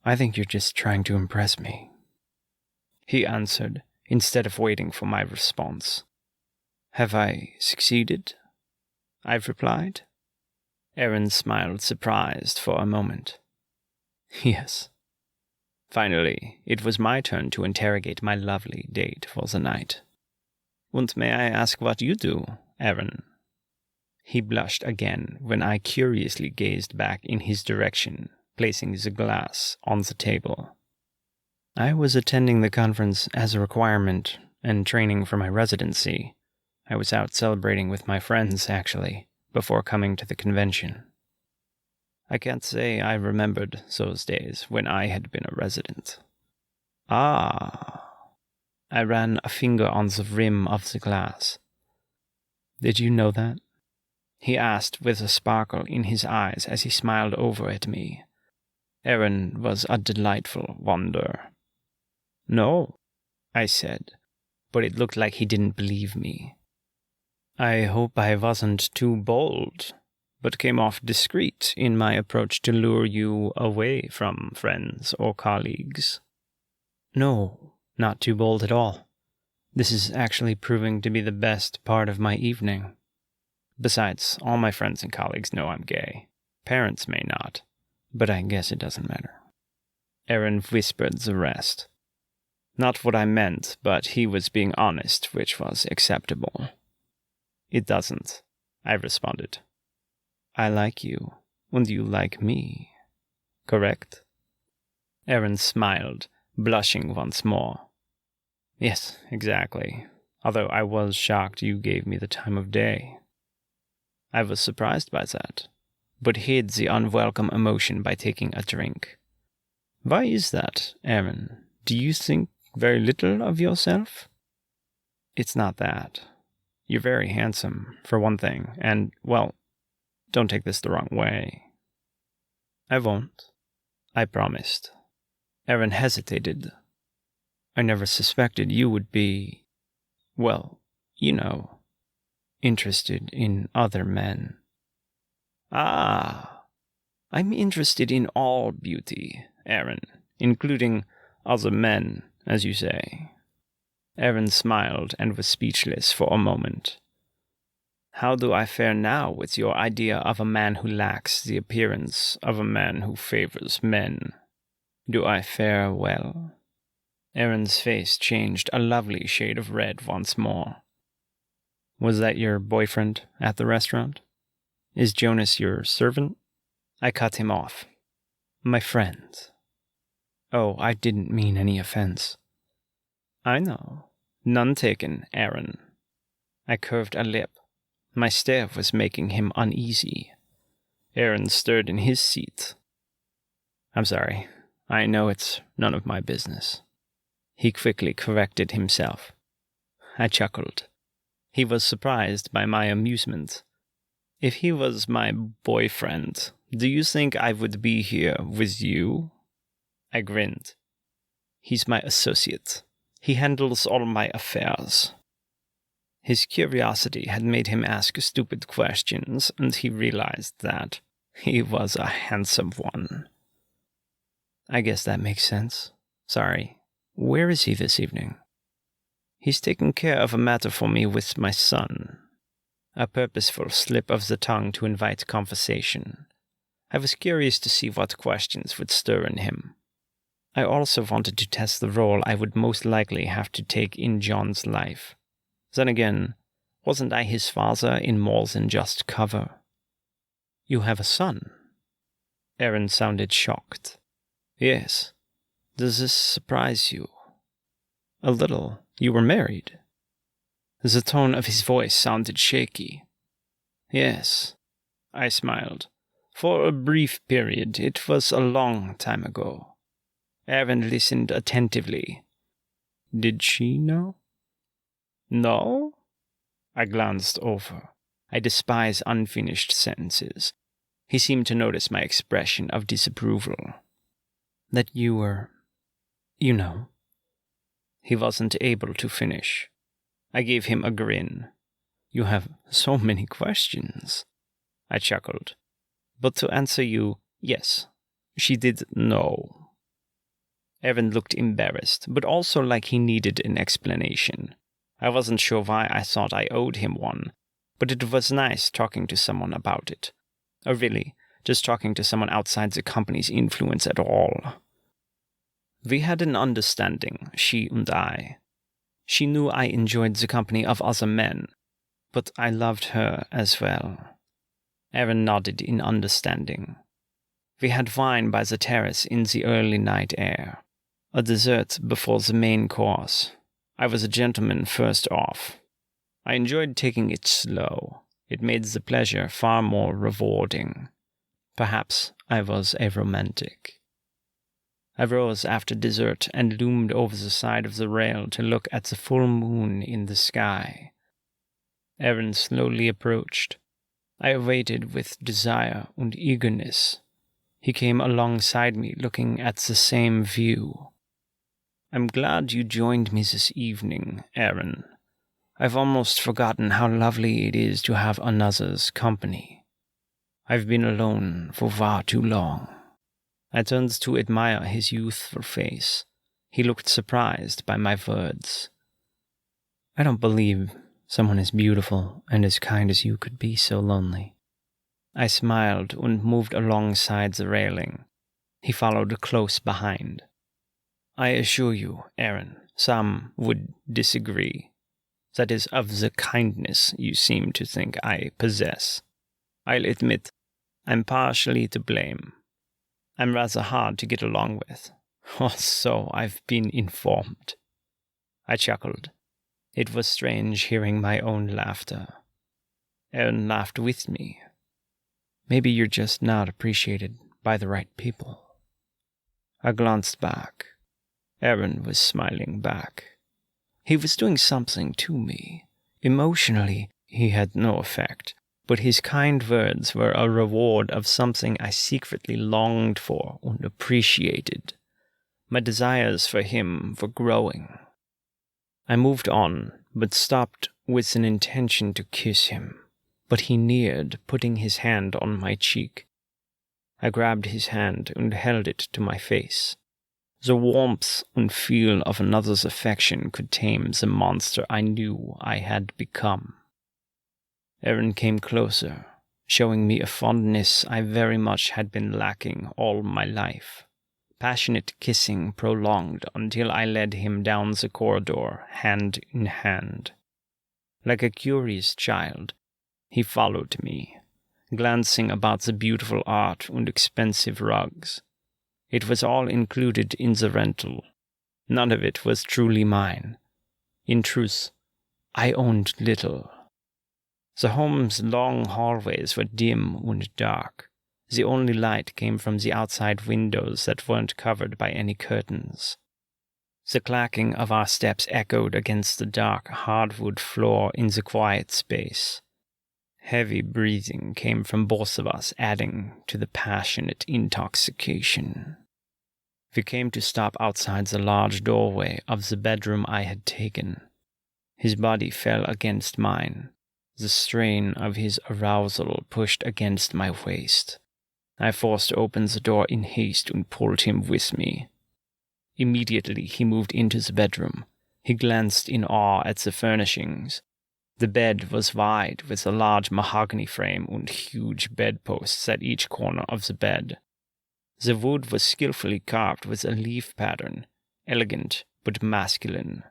"I think you're just trying to impress me," he answered, instead of waiting for my response. "Have I succeeded?" I replied. Aaron smiled, surprised for a moment. "Yes." Finally, it was my turn to interrogate my lovely date for the night. "And may I ask what you do, Aaron?" He blushed again when I curiously gazed back in his direction, placing the glass on the table. I was attending the conference as a requirement and training for my residency. I was out celebrating with my friends, actually, before coming to the convention. I can't say I remembered those days when I had been a resident. Ah. I ran a finger on the rim of the glass. Did you know that? He asked with a sparkle in his eyes as he smiled over at me. Aaron was a delightful wonder. No, I said, but it looked like he didn't believe me. I hope I wasn't too bold, but came off discreet in my approach to lure you away from friends or colleagues. No, not too bold at all. This is actually proving to be the best part of my evening. Besides, all my friends and colleagues know I'm gay. Parents may not, but I guess it doesn't matter. Aaron whispered the rest. Not what I meant, but he was being honest, which was acceptable. It doesn't, I responded. I like you, and you like me. Correct? Aaron smiled, blushing once more. Yes, exactly. Although I was shocked you gave me the time of day. I was surprised by that, but hid the unwelcome emotion by taking a drink. Why is that, Aaron? Do you think very little of yourself? It's not that. You're very handsome, for one thing, and, well, don't take this the wrong way. I won't. I promised. Aaron hesitated. I never suspected you would be, well, you know, interested in other men. Ah, I'm interested in all beauty, Aaron, including other men, as you say. Aaron smiled and was speechless for a moment. How do I fare now with your idea of a man who lacks the appearance of a man who favors men? Do I fare well? Aaron's face changed a lovely shade of red once more. Was that your boyfriend at the restaurant? Is Jonas your servant? I cut him off. My friend. Oh, I didn't mean any offense. I know. None taken, Aaron. I curved a lip. My stare was making him uneasy. Aaron stirred in his seat. I'm sorry. I know it's none of my business. He quickly corrected himself. I chuckled. He was surprised by my amusement. If he was my boyfriend, do you think I would be here with you? I grinned. He's my associate. He handles all my affairs. His curiosity had made him ask stupid questions, and he realized that he was a handsome one. I guess that makes sense. Sorry. Where is he this evening? He's taking care of a matter for me with my son. A purposeful slip of the tongue to invite conversation. I was curious to see what questions would stir in him. I also wanted to test the role I would most likely have to take in John's life. Then again, wasn't I his father in more than just cover? You have a son? Aaron sounded shocked. Yes. Does this surprise you? A little. You were married. The tone of his voice sounded shaky. Yes, I smiled. For a brief period, it was a long time ago. Aaron listened attentively. Did she know? No? I glanced over. I despise unfinished sentences. He seemed to notice my expression of disapproval. That you were, you know. He wasn't able to finish. I gave him a grin. You have so many questions. I chuckled. But to answer you, yes, she did know. Aaron looked embarrassed, but also like he needed an explanation. I wasn't sure why I thought I owed him one, but it was nice talking to someone about it. Or really, just talking to someone outside the company's influence at all. We had an understanding, she and I. She knew I enjoyed the company of other men, But I loved her as well. Aaron nodded in understanding. We had wine by the terrace in the early night air, a dessert before the main course. I was a gentleman first off. I enjoyed taking it slow. It made the pleasure far more rewarding. Perhaps I was a romantic. I rose after dessert and loomed over the side of the rail to look at the full moon in the sky. Aaron slowly approached. I awaited with desire and eagerness. He came alongside me, looking at the same view. "I'm glad you joined me this evening, Aaron. I've almost forgotten how lovely it is to have another's company. I've been alone for far too long." I turned to admire his youthful face. He looked surprised by my words. "I don't believe someone as beautiful and as kind as you could be so lonely." I smiled and moved alongside the railing. He followed close behind. "I assure you, Aaron, some would disagree. That is, of the kindness you seem to think I possess. I'll admit, I'm partially to blame. I'm rather hard to get along with, or so I've been informed." I chuckled. It was strange hearing my own laughter. Aaron laughed with me. "Maybe you're just not appreciated by the right people." I glanced back. Aaron was smiling back. He was doing something to me. Emotionally, he had no effect, but his kind words were a reward of something I secretly longed for and appreciated. My desires for him were growing. I moved on, but stopped with an intention to kiss him. But he neared, putting his hand on my cheek. I grabbed his hand and held it to my face. The warmth and feel of another's affection could tame the monster I knew I had become. Aaron came closer, showing me a fondness I very much had been lacking all my life. Passionate kissing prolonged until I led him down the corridor, hand in hand. Like a curious child, he followed me, glancing about the beautiful art and expensive rugs. It was all included in the rental. None of it was truly mine. In truth, I owned little. The home's long hallways were dim and dark. The only light came from the outside windows that weren't covered by any curtains. The clacking of our steps echoed against the dark hardwood floor in the quiet space. Heavy breathing came from both of us, adding to the passionate intoxication. We came to stop outside the large doorway of the bedroom I had taken. His body fell against mine. The strain of his arousal pushed against my waist. I forced open the door in haste and pulled him with me. Immediately he moved into the bedroom. He glanced in awe at the furnishings. The bed was wide, with a large mahogany frame and huge bedposts at each corner of the bed. The wood was skillfully carved with a leaf pattern, elegant but masculine.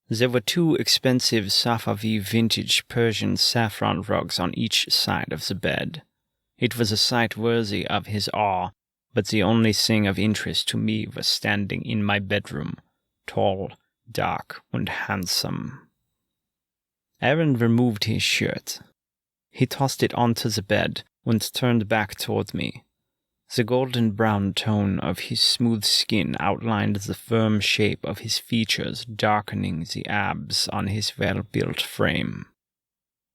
There were 2 expensive Safavi vintage Persian saffron rugs on each side of the bed. It was a sight worthy of his awe, but the only thing of interest to me was standing in my bedroom, tall, dark, and handsome. Aaron removed his shirt. He tossed it onto the bed and turned back toward me. The golden brown tone of his smooth skin outlined the firm shape of his features, darkening the abs on his well-built frame.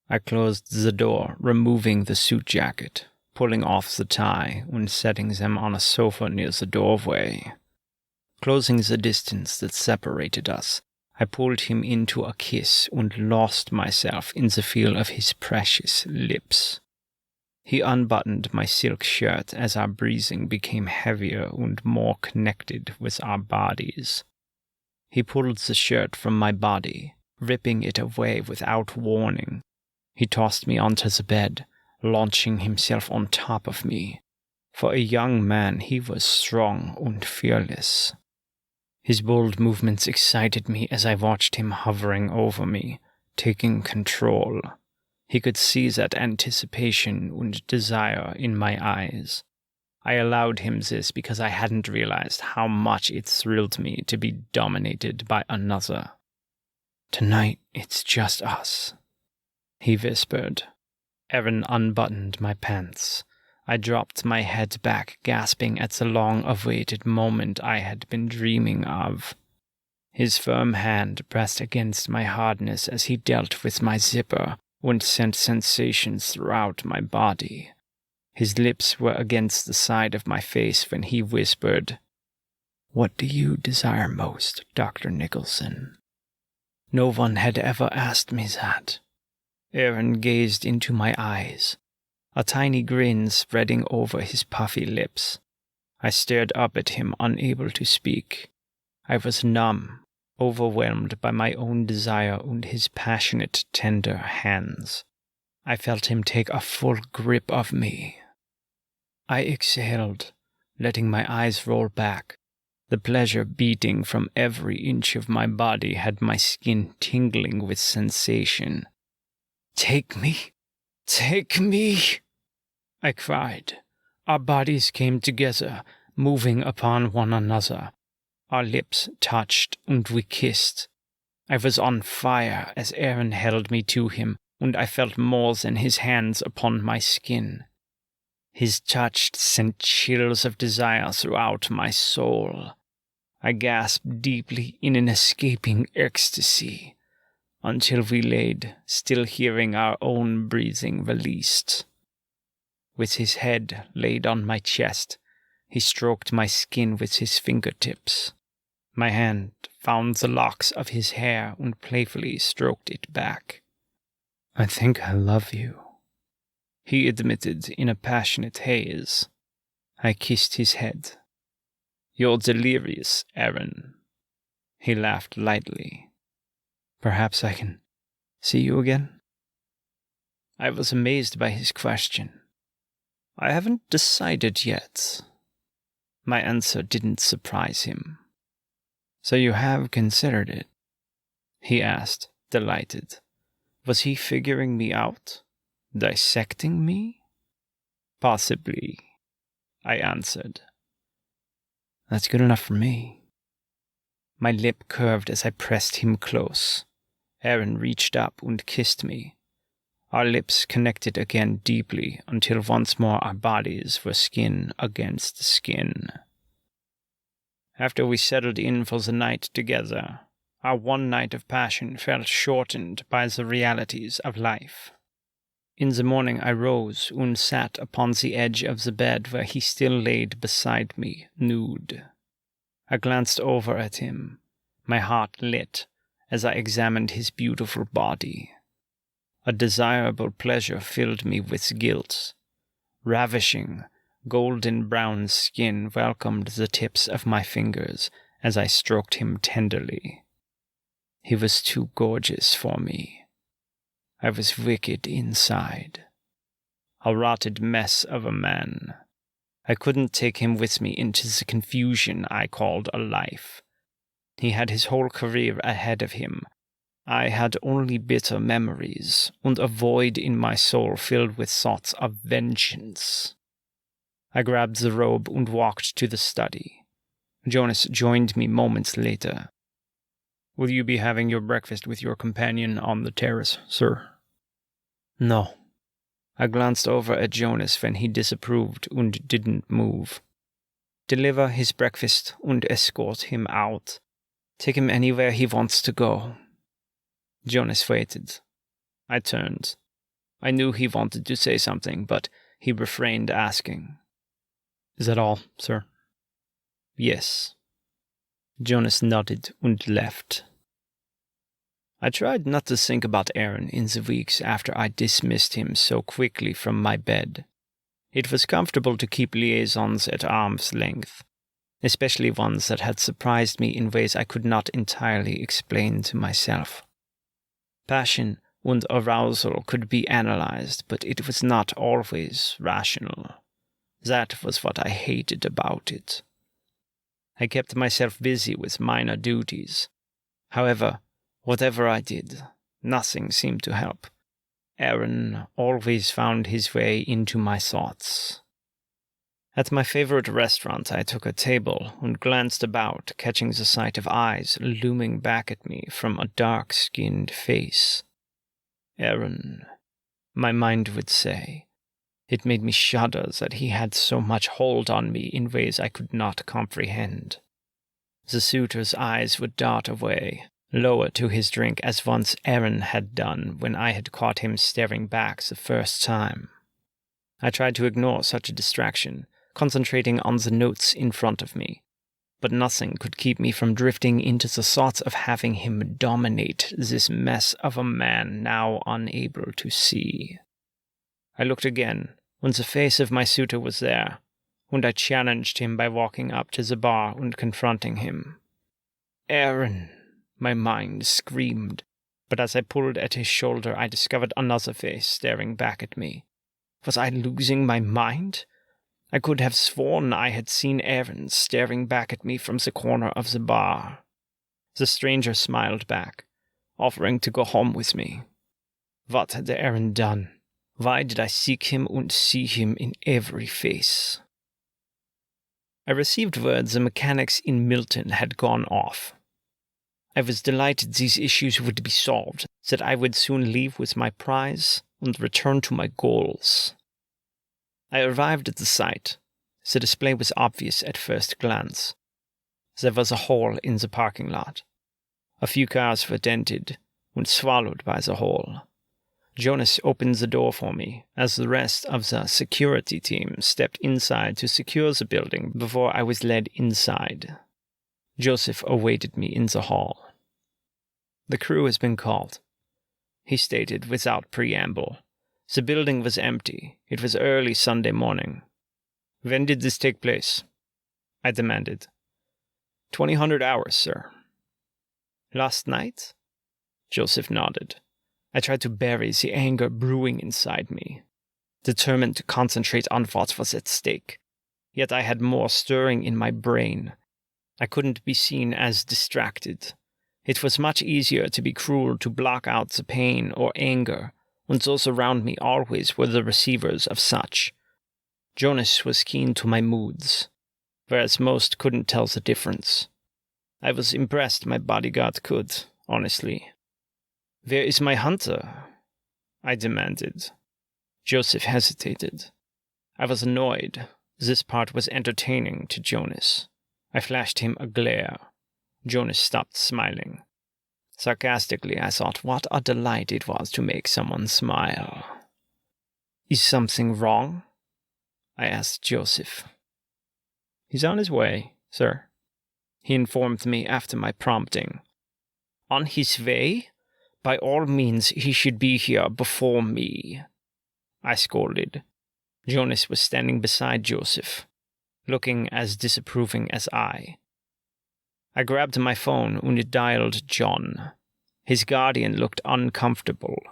I closed the door, removing the suit jacket, pulling off the tie, and setting them on a sofa near the doorway. Closing the distance that separated us, I pulled him into a kiss and lost myself in the feel of his precious lips. He unbuttoned my silk shirt as our breathing became heavier and more connected with our bodies. He pulled the shirt from my body, ripping it away without warning. He tossed me onto the bed, launching himself on top of me. For a young man, he was strong and fearless. His bold movements excited me as I watched him hovering over me, taking control. He could see that anticipation and desire in my eyes. I allowed him this because I hadn't realized how much it thrilled me to be dominated by another. "Tonight, it's just us," he whispered. Aaron unbuttoned my pants. I dropped my head back, gasping at the long-awaited moment I had been dreaming of. His firm hand pressed against my hardness as he dealt with my zipper and sent sensations throughout my body. His lips were against the side of my face when he whispered, "What do you desire most, Dr. Nicholson?" No one had ever asked me that. Aaron gazed into my eyes, a tiny grin spreading over his puffy lips. I stared up at him, unable to speak. I was numb, overwhelmed by my own desire and his passionate, tender hands. I felt him take a full grip of me. I exhaled, letting my eyes roll back. The pleasure beating from every inch of my body had my skin tingling with sensation. "Take me! Take me!" I cried. Our bodies came together, moving upon one another. Our lips touched and we kissed. I was on fire as Aaron held me to him, and I felt more than his hands upon my skin. His touch sent chills of desire throughout my soul. I gasped deeply in an escaping ecstasy, until we laid, still hearing our own breathing released. With his head laid on my chest, he stroked my skin with his fingertips. My hand found the locks of his hair and playfully stroked it back. "I think I love you," he admitted in a passionate haze. I kissed his head. "You're delirious, Aaron." He laughed lightly. "Perhaps I can see you again?" I was amazed by his question. "I haven't decided yet." My answer didn't surprise him. "So you have considered it?" he asked, delighted. Was he figuring me out? Dissecting me? "Possibly," I answered. "That's good enough for me." My lip curved as I pressed him close. Aaron reached up and kissed me. Our lips connected again deeply until once more our bodies were skin against skin. After we settled in for the night together, our one night of passion felt shortened by the realities of life. In the morning I rose and sat upon the edge of the bed where he still laid beside me, nude. I glanced over at him, my heart lit as I examined his beautiful body. A desirable pleasure filled me with guilt. Ravishing, golden brown skin welcomed the tips of my fingers as I stroked him tenderly. He was too gorgeous for me. I was wicked inside. A rotted mess of a man. I couldn't take him with me into the confusion I called a life. He had his whole career ahead of him. I had only bitter memories and a void in my soul filled with thoughts of vengeance. I grabbed the robe and walked to the study. Jonas joined me moments later. "Will you be having your breakfast with your companion on the terrace, sir?" "No." I glanced over at Jonas when he disapproved and didn't move. "Deliver his breakfast and escort him out. Take him anywhere he wants to go." Jonas waited. I turned. I knew he wanted to say something, but he refrained asking. "Is that all, sir?" "Yes." Jonas nodded and left. I tried not to think about Aaron in the weeks after I dismissed him so quickly from my bed. It was comfortable to keep liaisons at arm's length, especially ones that had surprised me in ways I could not entirely explain to myself. Passion and arousal could be analyzed, but it was not always rational. That was what I hated about it. I kept myself busy with minor duties. However, whatever I did, nothing seemed to help. Aaron always found his way into my thoughts. At my favorite restaurant, I took a table and glanced about, catching the sight of eyes looming back at me from a dark-skinned face. Aaron, my mind would say. It made me shudder that he had so much hold on me in ways I could not comprehend. The suitor's eyes would dart away, lower to his drink as once Aaron had done when I had caught him staring back the first time. I tried to ignore such a distraction, concentrating on the notes in front of me, but nothing could keep me from drifting into the thoughts of having him dominate this mess of a man now unable to see. I looked again, when the face of my suitor was there, and I challenged him by walking up to the bar and confronting him. "Aaron," my mind screamed, but as I pulled at his shoulder, I discovered another face staring back at me. Was I losing my mind? I could have sworn I had seen Aaron staring back at me from the corner of the bar. The stranger smiled back, offering to go home with me. What had Aaron done? Why did I seek him and see him in every face? I received word the mechanics in Milton had gone off. I was delighted these issues would be solved, that I would soon leave with my prize and return to my goals. I arrived at the site. The display was obvious at first glance. There was a hole in the parking lot. A few cars were dented and swallowed by the hole. Jonas opened the door for me as the rest of the security team stepped inside to secure the building before I was led inside. Joseph awaited me in the hall. "The crew has been called," he stated without preamble. The building was empty. It was early Sunday morning. "When did this take place?" I demanded. 2000 hours, sir." "Last night?" Joseph nodded. I tried to bury the anger brewing inside me, determined to concentrate on what was at stake. Yet I had more stirring in my brain. I couldn't be seen as distracted. It was much easier to be cruel to block out the pain or anger, and those around me always were the receivers of such. Jonas was keen to my moods, whereas most couldn't tell the difference. I was impressed my bodyguard could, honestly. "Where is my hunter?" I demanded. Joseph hesitated. I was annoyed. This part was entertaining to Jonas. I flashed him a glare. Jonas stopped smiling. Sarcastically, I thought what a delight it was to make someone smile. "Is something wrong?" I asked Joseph. "He's on his way, sir," he informed me after my prompting. "On his way? By all means, he should be here before me," I scolded. Jonas was standing beside Joseph, looking as disapproving as I. I grabbed my phone and dialed John. His guardian looked uncomfortable.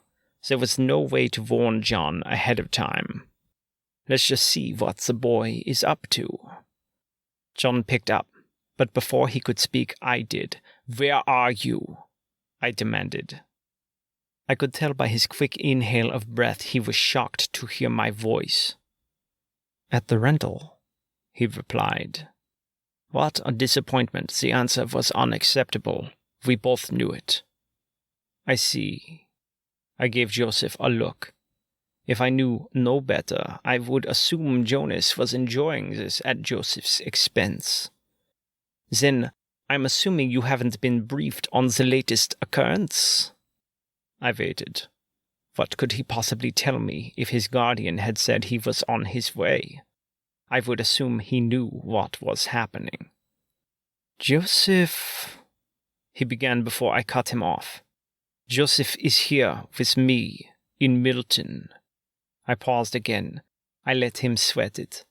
There was no way to warn John ahead of time. Let's just see what the boy is up to. John picked up, but before he could speak, I did. "Where are you?" I demanded. I could tell by his quick inhale of breath he was shocked to hear my voice. "At the rental," he replied. What a disappointment. The answer was unacceptable. We both knew it. "I see." I gave Joseph a look. If I knew no better, I would assume Jonas was enjoying this at Joseph's expense. "Then, I'm assuming you haven't been briefed on the latest occurrence?" I waited. What could he possibly tell me if his guardian had said he was on his way? I would assume he knew what was happening. "Joseph," he began before I cut him off. "Joseph is here with me, in Milton." I paused again. I let him sweat it.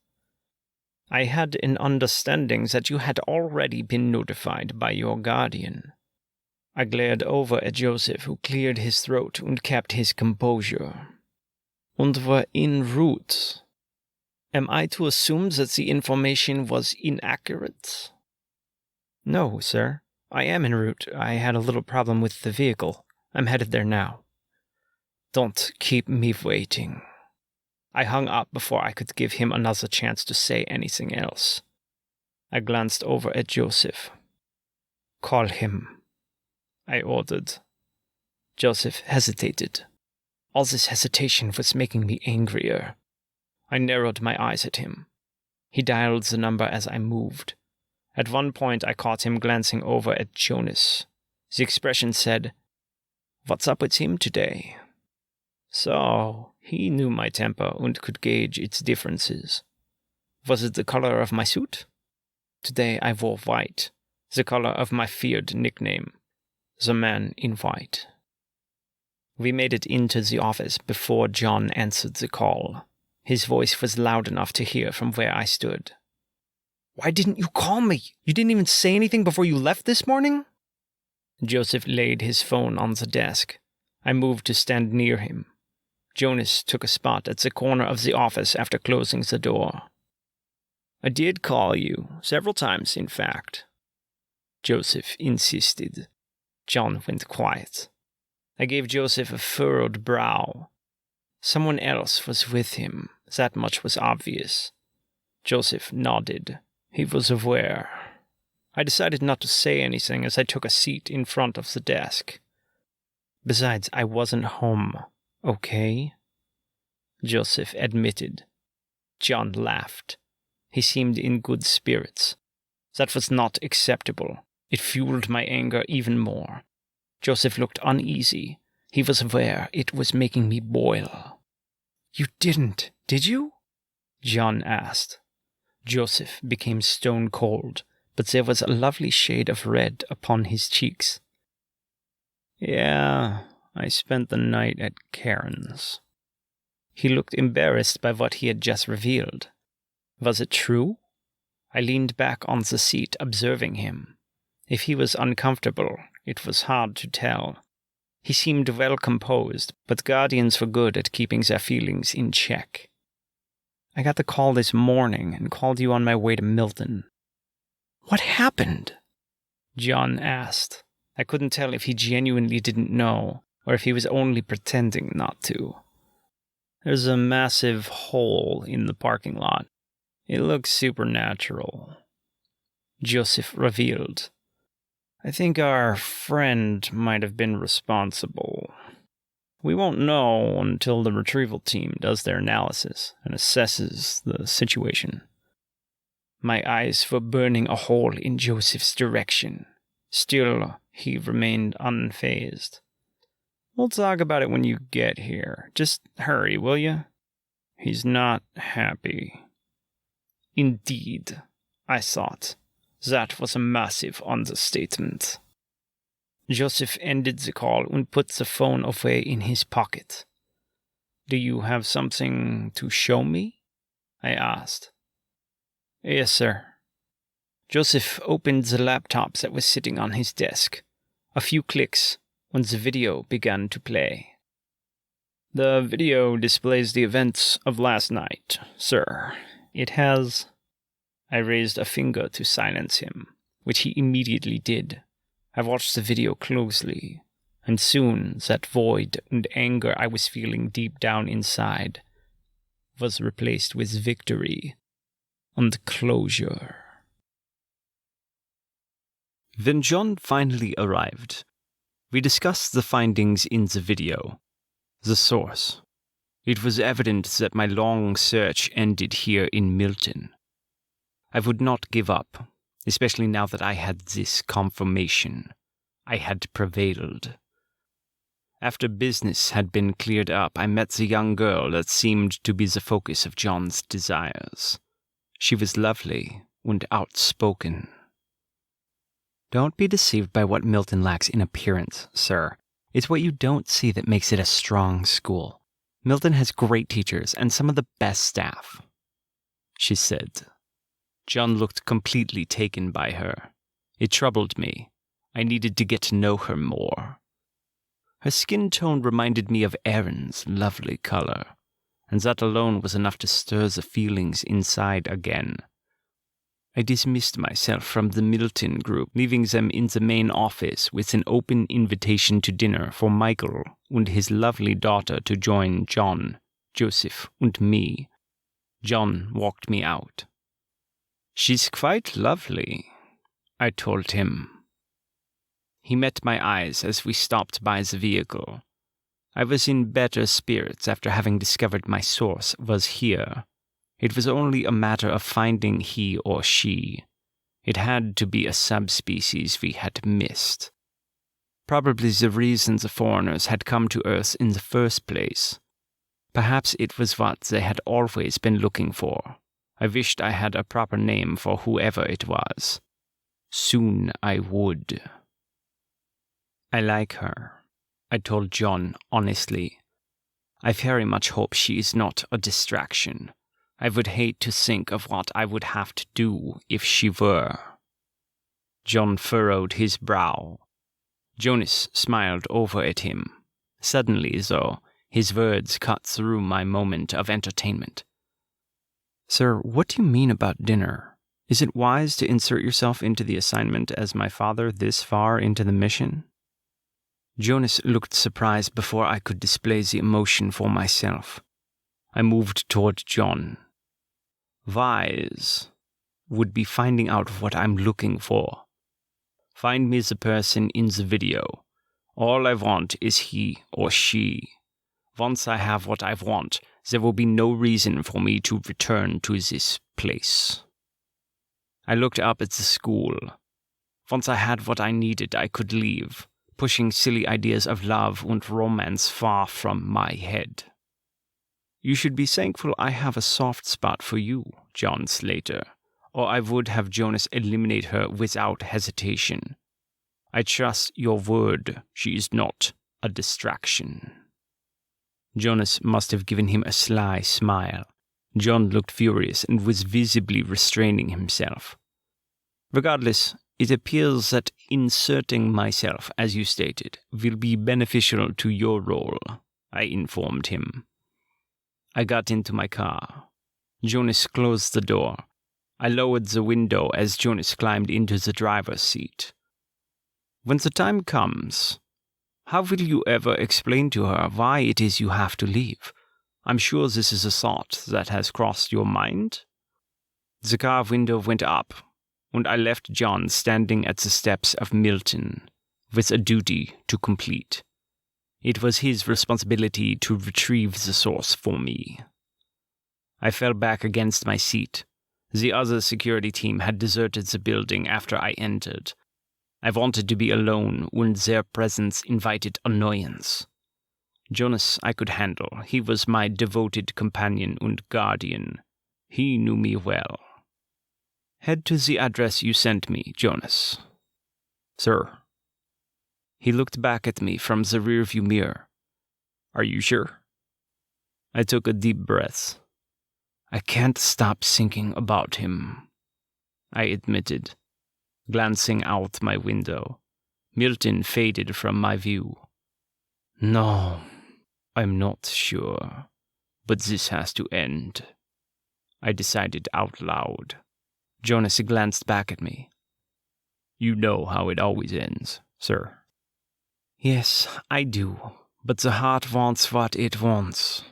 "I had an understanding that you had already been notified by your guardian." I glared over at Joseph, who cleared his throat and kept his composure. "And were en route. Am I to assume that the information was inaccurate?" "No, sir. I am en route. I had a little problem with the vehicle. I'm headed there now." Don't keep me waiting. I hung up before I could give him another chance to say anything else. I glanced over at Joseph. Call him, I ordered. Joseph hesitated. All this hesitation was making me angrier. I narrowed my eyes at him. He dialed the number as I moved. At one point, I caught him glancing over at Jonas. The expression said, "What's up with him today?" So, he knew my temper and could gauge its differences. Was it the color of my suit? Today I wore white, the color of my feared nickname, the man in white. We made it into the office before John answered the call. His voice was loud enough to hear from where I stood. "Why didn't you call me? You didn't even say anything before you left this morning?" Joseph laid his phone on the desk. I moved to stand near him. Jonas took a spot at the corner of the office after closing the door. "I did call you, several times, in fact." Joseph insisted. John went quiet. I gave Joseph a furrowed brow. Someone else was with him, that much was obvious. Joseph nodded. He was aware. I decided not to say anything as I took a seat in front of the desk. Besides, I wasn't home, okay? Joseph admitted. John laughed. He seemed in good spirits. That was not acceptable. It fueled my anger even more. Joseph looked uneasy. He was aware it was making me boil. "You didn't, did you?" John asked. Joseph became stone cold, but there was a lovely shade of red upon his cheeks. "Yeah, I spent the night at Karen's." He looked embarrassed by what he had just revealed. Was it true? I leaned back on the seat, observing him. If he was uncomfortable, it was hard to tell. He seemed well composed, but guardians were good at keeping their feelings in check. "I got the call this morning and called you on my way to Milton." "What happened?" John asked. I couldn't tell if he genuinely didn't know, or if he was only pretending not to. "There's a massive hole in the parking lot. It looks supernatural," Joseph revealed. "I think our friend might have been responsible. We won't know until the retrieval team does their analysis and assesses the situation." My eyes were burning a hole in Joseph's direction. Still, he remained unfazed. "We'll talk about it when you get here. Just hurry, will you?" "He's not happy." Indeed, I thought. That was a massive understatement. Joseph ended the call and put the phone away in his pocket. "Do you have something to show me?" I asked. "Yes, sir." Joseph opened the laptop that was sitting on his desk. A few clicks, and the video began to play. "The video displays the events of last night, sir. It has..." I raised a finger to silence him, which he immediately did. I watched the video closely, and soon that void and anger I was feeling deep down inside was replaced with victory and closure. Then John finally arrived. We discussed the findings in the video, the source. It was evident that my long search ended here in Milton. I would not give up, especially now that I had this confirmation. I had prevailed. After business had been cleared up, I met the young girl that seemed to be the focus of John's desires. She was lovely and outspoken. Don't be deceived by what Milton lacks in appearance, sir. It's what you don't see that makes it a strong school. Milton has great teachers and some of the best staff, she said. John looked completely taken by her. It troubled me. I needed to get to know her more. Her skin tone reminded me of Erin's lovely color, and that alone was enough to stir the feelings inside again. I dismissed myself from the Milton group, leaving them in the main office with an open invitation to dinner for Michael and his lovely daughter to join John, Joseph, and me. John walked me out. "She's quite lovely," I told him. He met my eyes as we stopped by the vehicle. I was in better spirits after having discovered my source was here. It was only a matter of finding he or she. It had to be a subspecies we had missed. Probably the reason the foreigners had come to Earth in the first place. Perhaps it was what they had always been looking for. I wished I had a proper name for whoever it was. Soon I would. "I like her," I told John honestly. "I very much hope she is not a distraction. I would hate to think of what I would have to do if she were." John furrowed his brow. Jonas smiled over at him. Suddenly, though, his words cut through my moment of entertainment. "Sir, what do you mean about dinner? Is it wise to insert yourself into the assignment as my father this far into the mission?" Jonas looked surprised before I could display the emotion for myself. I moved toward John. "Wise would be finding out what I'm looking for. Find me the person in the video. All I want is he or she. Once I have what I want, there will be no reason for me to return to this place." I looked up at the school. Once I had what I needed, I could leave, pushing silly ideas of love and romance far from my head. "You should be thankful I have a soft spot for you, John Slater, or I would have Jonas eliminate her without hesitation. I trust your word she is not a distraction." Jonas must have given him a sly smile. John looked furious and was visibly restraining himself. "Regardless, it appears that inserting myself, as you stated, will be beneficial to your role," I informed him. I got into my car. Jonas closed the door. I lowered the window as Jonas climbed into the driver's seat. "When the time comes, how will you ever explain to her why it is you have to leave? I'm sure this is a thought that has crossed your mind?" The car window went up, and I left John standing at the steps of Milton, with a duty to complete. It was his responsibility to retrieve the source for me. I fell back against my seat. The other security team had deserted the building after I entered. I wanted to be alone when their presence invited annoyance. Jonas I could handle. He was my devoted companion and guardian. He knew me well. "Head to the address you sent me, Jonas." "Sir." He looked back at me from the rearview mirror. "Are you sure?" I took a deep breath. "I can't stop thinking about him," I admitted, glancing out my window. Milton faded from my view. "No, I'm not sure, but this has to end," I decided out loud. Jonas glanced back at me. "You know how it always ends, sir." "Yes, I do, but the heart wants what it wants."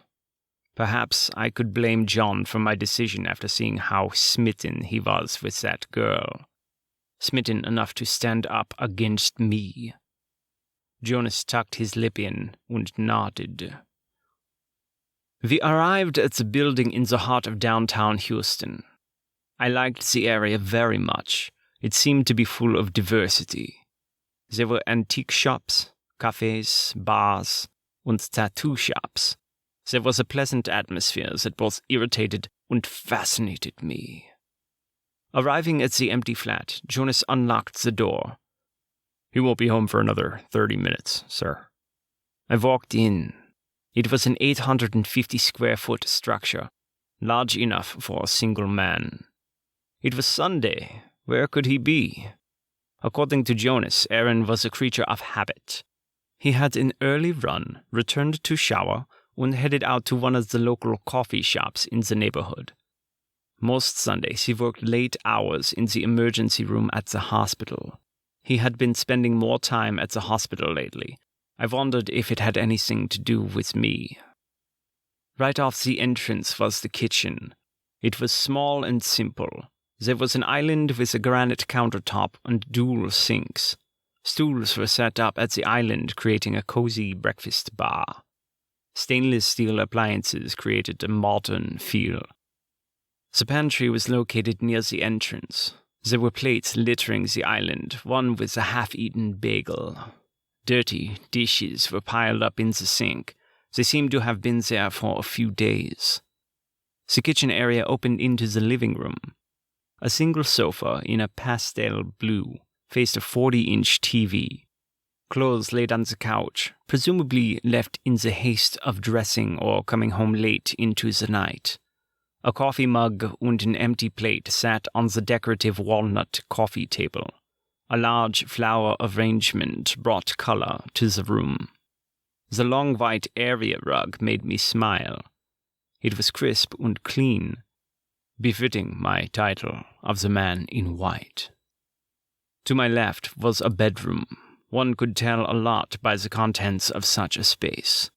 Perhaps I could blame John for my decision after seeing how smitten he was with that girl. Smitten enough to stand up against me. Jonas tucked his lip in and nodded. We arrived at the building in the heart of downtown Houston. I liked the area very much. It seemed to be full of diversity. There were antique shops, cafes, bars, and tattoo shops. There was a pleasant atmosphere that both irritated and fascinated me. Arriving at the empty flat, Jonas unlocked the door. "He won't be home for another 30 minutes, sir." I walked in. It was an 850-square-foot structure, large enough for a single man. It was Sunday. Where could he be? According to Jonas, Aaron was a creature of habit. He had an early run, returned to shower, and headed out to one of the local coffee shops in the neighborhood. Most Sundays he worked late hours in the emergency room at the hospital. He had been spending more time at the hospital lately. I wondered if it had anything to do with me. Right off the entrance was the kitchen. It was small and simple. There was an island with a granite countertop and dual sinks. Stools were set up at the island, creating a cozy breakfast bar. Stainless steel appliances created a modern feel. The pantry was located near the entrance. There were plates littering the island, one with a half-eaten bagel. Dirty dishes were piled up in the sink. They seemed to have been there for a few days. The kitchen area opened into the living room. A single sofa in a pastel blue faced a 40-inch TV. Clothes laid on the couch, presumably left in the haste of dressing or coming home late into the night. A coffee mug and an empty plate sat on the decorative walnut coffee table. A large flower arrangement brought color to the room. The long white area rug made me smile. It was crisp and clean, befitting my title of the man in white. To my left was a bedroom. One could tell a lot by the contents of such a space.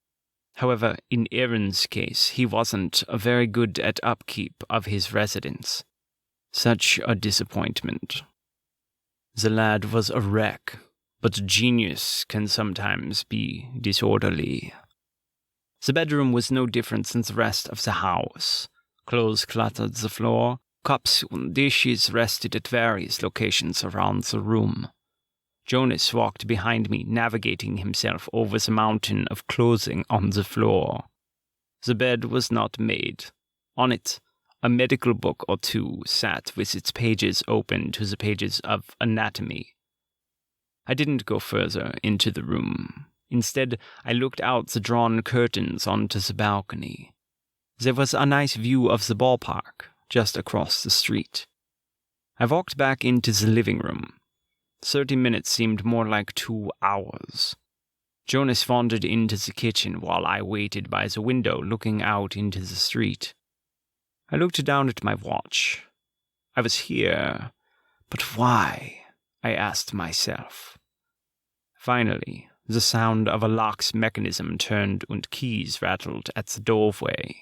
However, in Aaron's case, he wasn't very good at upkeep of his residence. Such a disappointment. The lad was a wreck, but genius can sometimes be disorderly. The bedroom was no different than the rest of the house. Clothes cluttered the floor. Cups and dishes rested at various locations around the room. Jonas walked behind me, navigating himself over the mountain of clothing on the floor. The bed was not made. On it, a medical book or two sat with its pages open to the pages of anatomy. I didn't go further into the room. Instead, I looked out the drawn curtains onto the balcony. There was a nice view of the ballpark just across the street. I walked back into the living room. 30 minutes seemed more like 2 hours. Jonas wandered into the kitchen while I waited by the window looking out into the street. I looked down at my watch. I was here, but why? I asked myself. Finally, the sound of a lock's mechanism turned and keys rattled at the doorway.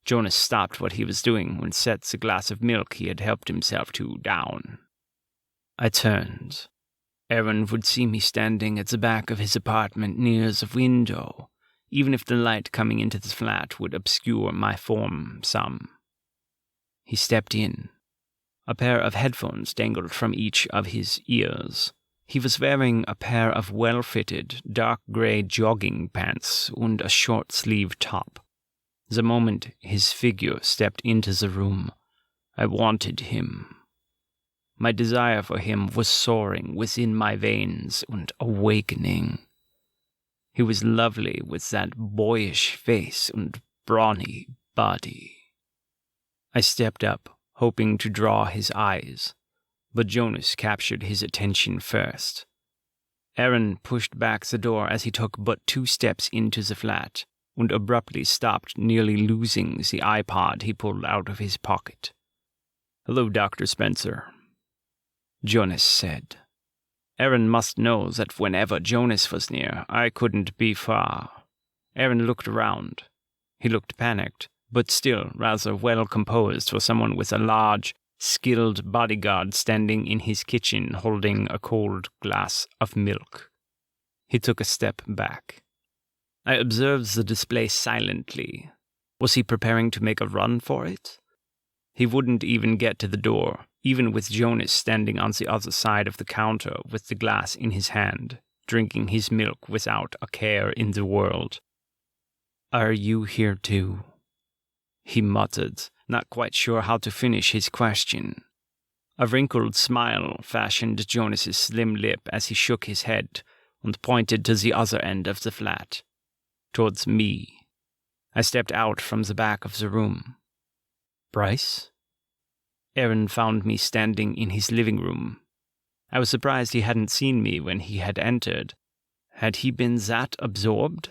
Jonas stopped what he was doing and set the glass of milk he had helped himself to down. I turned. Aaron would see me standing at the back of his apartment near the window, even if the light coming into the flat would obscure my form some. He stepped in. A pair of headphones dangled from each of his ears. He was wearing a pair of well-fitted, dark grey jogging pants and a short-sleeved top. The moment his figure stepped into the room, I wanted him. My desire for him was soaring within my veins and awakening. He was lovely with that boyish face and brawny body. I stepped up, hoping to draw his eyes, but Jonas captured his attention first. Aaron pushed back the door as he took but 2 steps into the flat, and abruptly stopped, nearly losing the iPod he pulled out of his pocket. "Hello, Dr. Spencer," Jonas said. Aaron must know that whenever Jonas was near, I couldn't be far. Aaron looked around. He looked panicked, but still rather well composed for someone with a large, skilled bodyguard standing in his kitchen holding a cold glass of milk. He took a step back. I observed the display silently. Was he preparing to make a run for it? He wouldn't even get to the door, even with Jonas standing on the other side of the counter with the glass in his hand, drinking his milk without a care in the world. "Are you here too?" he muttered, not quite sure how to finish his question. A wrinkled smile fashioned Jonas's slim lip as he shook his head and pointed to the other end of the flat, towards me. I stepped out from the back of the room. "Bryce?" Aaron found me standing in his living room. I was surprised he hadn't seen me when he had entered. Had he been that absorbed?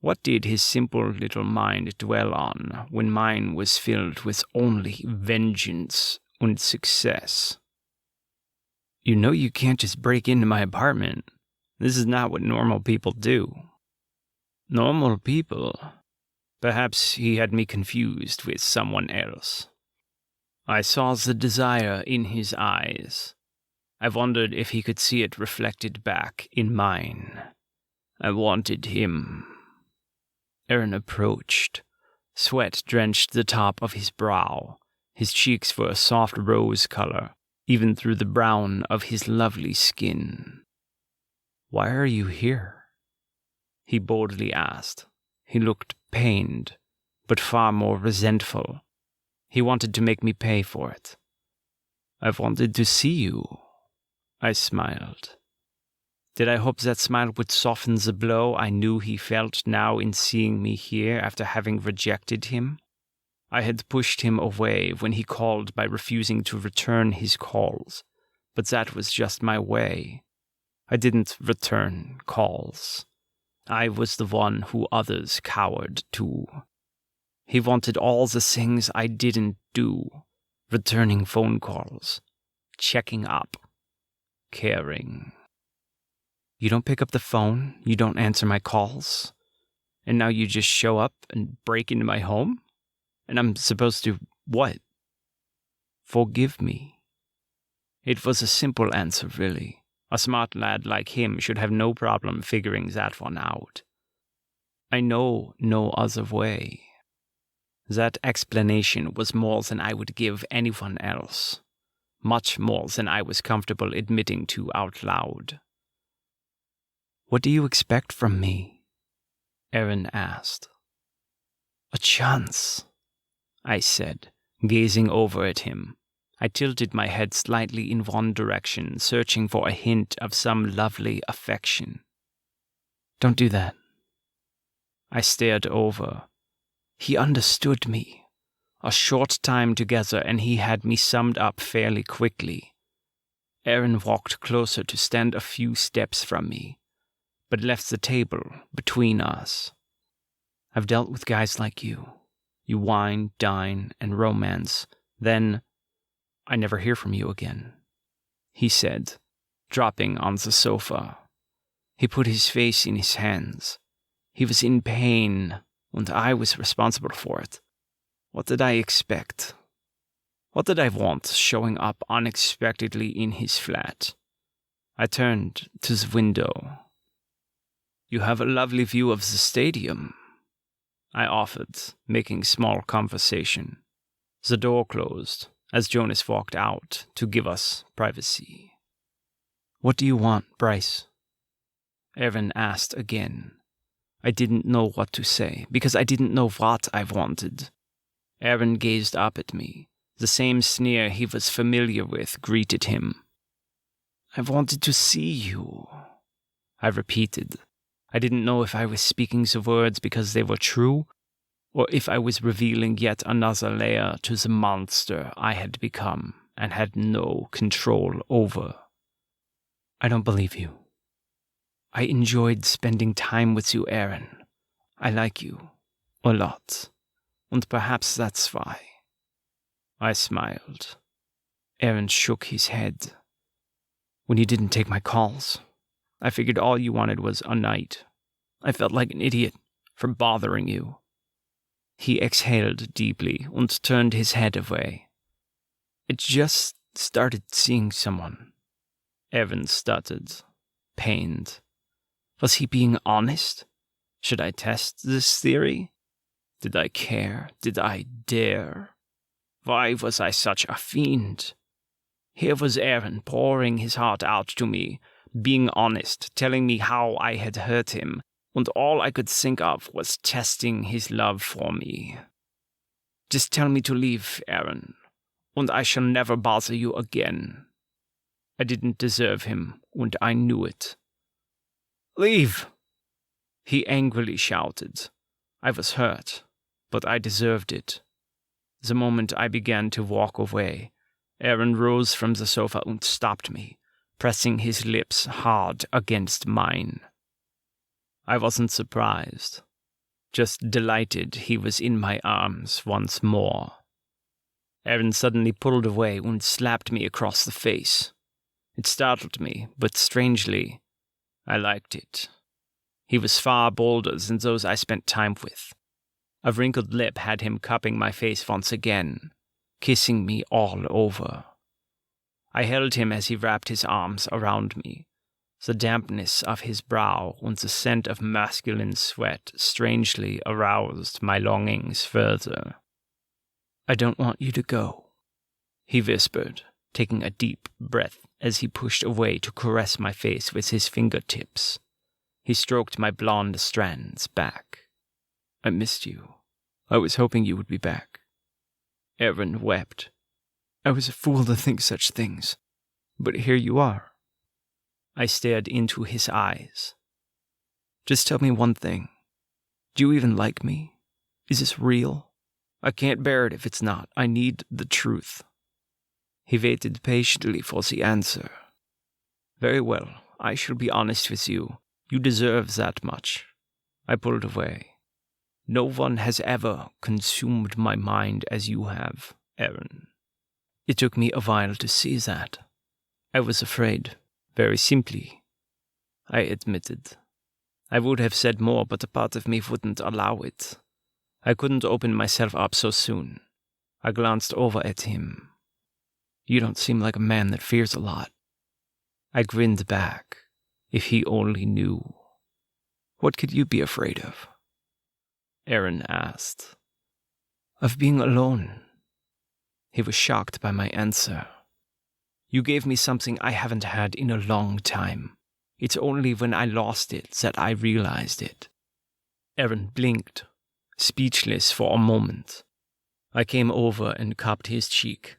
What did his simple little mind dwell on when mine was filled with only vengeance and success? You know you can't just break into my apartment. This is not what normal people do. Normal people? Perhaps he had me confused with someone else. I saw the desire in his eyes. I wondered if he could see it reflected back in mine. I wanted him. Aaron approached. Sweat drenched the top of his brow. His cheeks were a soft rose color, even through the brown of his lovely skin. "Why are you here?" he boldly asked. He looked pained, but far more resentful. He wanted to make me pay for it. "I wanted to see you," I smiled. Did I hope that smile would soften the blow I knew he felt now in seeing me here after having rejected him? I had pushed him away when he called by refusing to return his calls, but that was just my way. I didn't return calls. I was the one who others cowered to. He wanted all the things I didn't do: returning phone calls, checking up, caring. You don't pick up the phone, you don't answer my calls, and now you just show up and break into my home? And I'm supposed to what? Forgive me. It was a simple answer, really. A smart lad like him should have no problem figuring that one out. I know no other way. That explanation was more than I would give anyone else. Much more than I was comfortable admitting to out loud. "What do you expect from me?" Aaron asked. "A chance," I said, gazing over at him. I tilted my head slightly in one direction, searching for a hint of some lovely affection. "Don't do that." I stared over. He understood me. A short time together and he had me summed up fairly quickly. Aaron walked closer to stand a few steps from me, but left the table between us. "I've dealt with guys like you. You wine, dine, and romance. Then I never hear from you again," he said, dropping on the sofa. He put his face in his hands. He was in pain, and I was responsible for it. What did I expect? What did I want showing up unexpectedly in his flat? I turned to the window. "You have a lovely view of the stadium," I offered, making small conversation. The door closed as Jonas walked out to give us privacy. "What do you want, Bryce?" Aaron asked again. I didn't know what to say, because I didn't know what I wanted. Aaron gazed up at me. The same sneer he was familiar with greeted him. "I wanted to see you," I repeated. I didn't know if I was speaking the words because they were true, or if I was revealing yet another layer to the monster I had become and had no control over. "I don't believe you. I enjoyed spending time with you, Aaron. I like you a lot, and perhaps that's why." I smiled. Aaron shook his head. "When you didn't take my calls, I figured all you wanted was a night. I felt like an idiot for bothering you." He exhaled deeply and turned his head away. "I just started seeing someone." Aaron stuttered, pained. Was he being honest? Should I test this theory? Did I care? Did I dare? Why was I such a fiend? Here was Aaron pouring his heart out to me, being honest, telling me how I had hurt him, and all I could think of was testing his love for me. "Just tell me to leave, Aaron, and I shall never bother you again." I didn't deserve him, and I knew it. "Leave!" he angrily shouted. I was hurt, but I deserved it. The moment I began to walk away, Aaron rose from the sofa and stopped me, pressing his lips hard against mine. I wasn't surprised. just delighted he was in my arms once more. Aaron suddenly pulled away and slapped me across the face. It startled me, but strangely, I liked it. He was far bolder than those I spent time with. A wrinkled lip had him cupping my face once again, kissing me all over. I held him as he wrapped his arms around me. The dampness of his brow and the scent of masculine sweat strangely aroused my longings further. "I don't want you to go," he whispered, taking a deep breath as he pushed away to caress my face with his fingertips. He stroked my blonde strands back. "I missed you. I was hoping you would be back." Aaron wept. "I was a fool to think such things, but here you are." I stared into his eyes. "Just tell me one thing. Do you even like me? Is this real? I can't bear it if it's not. I need the truth." He waited patiently for the answer. "Very well, I shall be honest with you. You deserve that much." I pulled away. "No one has ever consumed my mind as you have, Aaron." It took me a while to see that. I was afraid. Very simply, I admitted. I would have said more, but a part of me wouldn't allow it. I couldn't open myself up so soon. I glanced over at him. "You don't seem like a man that fears a lot." I grinned back. If he only knew. "What could you be afraid of?" Aaron asked. "Of being alone." He was shocked by my answer. "You gave me something I haven't had in a long time. It's only when I lost it that I realized it." Aaron blinked, speechless for a moment. I came over and cupped his cheek.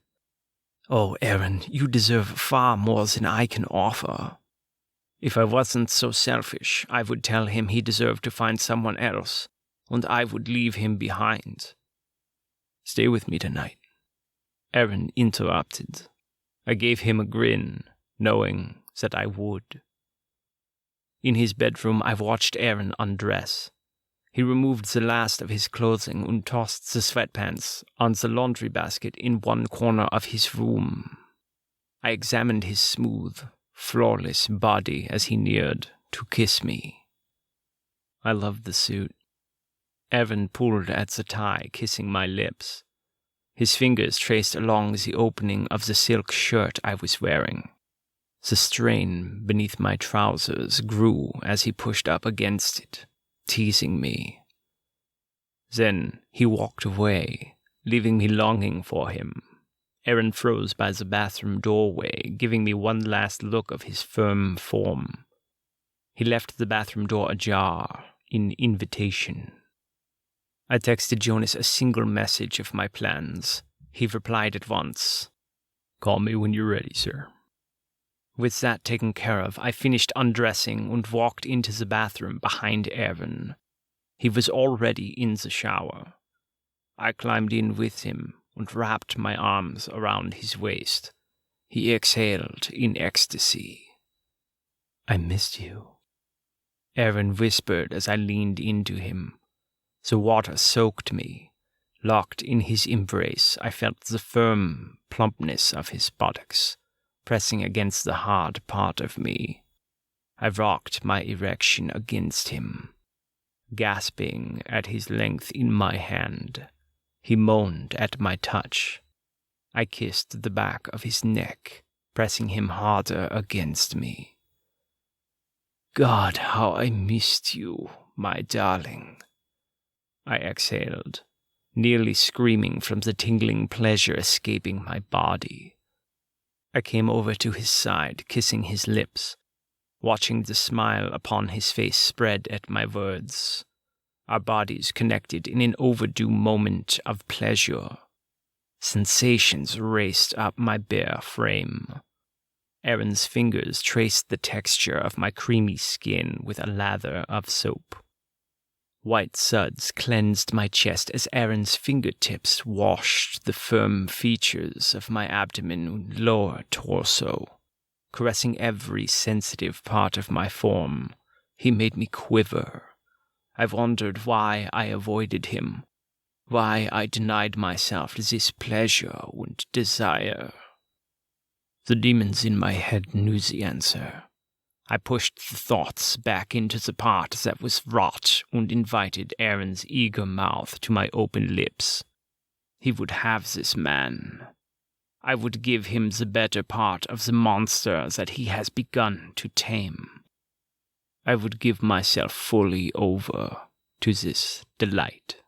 "Oh, Aaron, you deserve far more than I can offer. If I wasn't so selfish, I would tell him he deserved to find someone else, and I would leave him behind." "Stay with me tonight," Aaron interrupted. I gave him a grin, knowing that I would. In his bedroom, I watched Aaron undress. He removed the last of his clothing and tossed the sweatpants on the laundry basket in one corner of his room. I examined his smooth, flawless body as he neared to kiss me. I loved the suit. Aaron pulled at the tie, kissing my lips. His fingers traced along the opening of the silk shirt I was wearing. The strain beneath my trousers grew as he pushed up against it, teasing me. Then he walked away, leaving me longing for him. Aaron froze by the bathroom doorway, giving me one last look of his firm form. He left the bathroom door ajar, in invitation. I texted Jonas a single message of my plans. He replied at once. "Call me when you're ready, sir." With that taken care of, I finished undressing and walked into the bathroom behind Aaron. He was already in the shower. I climbed in with him and wrapped my arms around his waist. He exhaled in ecstasy. "I missed you," Aaron whispered as I leaned into him. The water soaked me. Locked in his embrace, I felt the firm plumpness of his buttocks pressing against the hard part of me. I rocked my erection against him, gasping at his length in my hand. He moaned at my touch. I kissed the back of his neck, pressing him harder against me. "God, how I missed you, my darling," I exhaled, nearly screaming from the tingling pleasure escaping my body. I came over to his side, kissing his lips, watching the smile upon his face spread at my words. Our bodies connected in an overdue moment of pleasure. Sensations raced up my bare frame. Aaron's fingers traced the texture of my creamy skin with a lather of soap. White suds cleansed my chest as Aaron's fingertips washed the firm features of my abdomen and lower torso. Caressing every sensitive part of my form, he made me quiver. I've wondered why I avoided him, why I denied myself this pleasure and desire. The demons in my head knew the answer. I pushed the thoughts back into the part that was wrought and invited Aaron's eager mouth to my open lips. He would have this man. I would give him the better part of the monster that he has begun to tame. I would give myself fully over to this delight.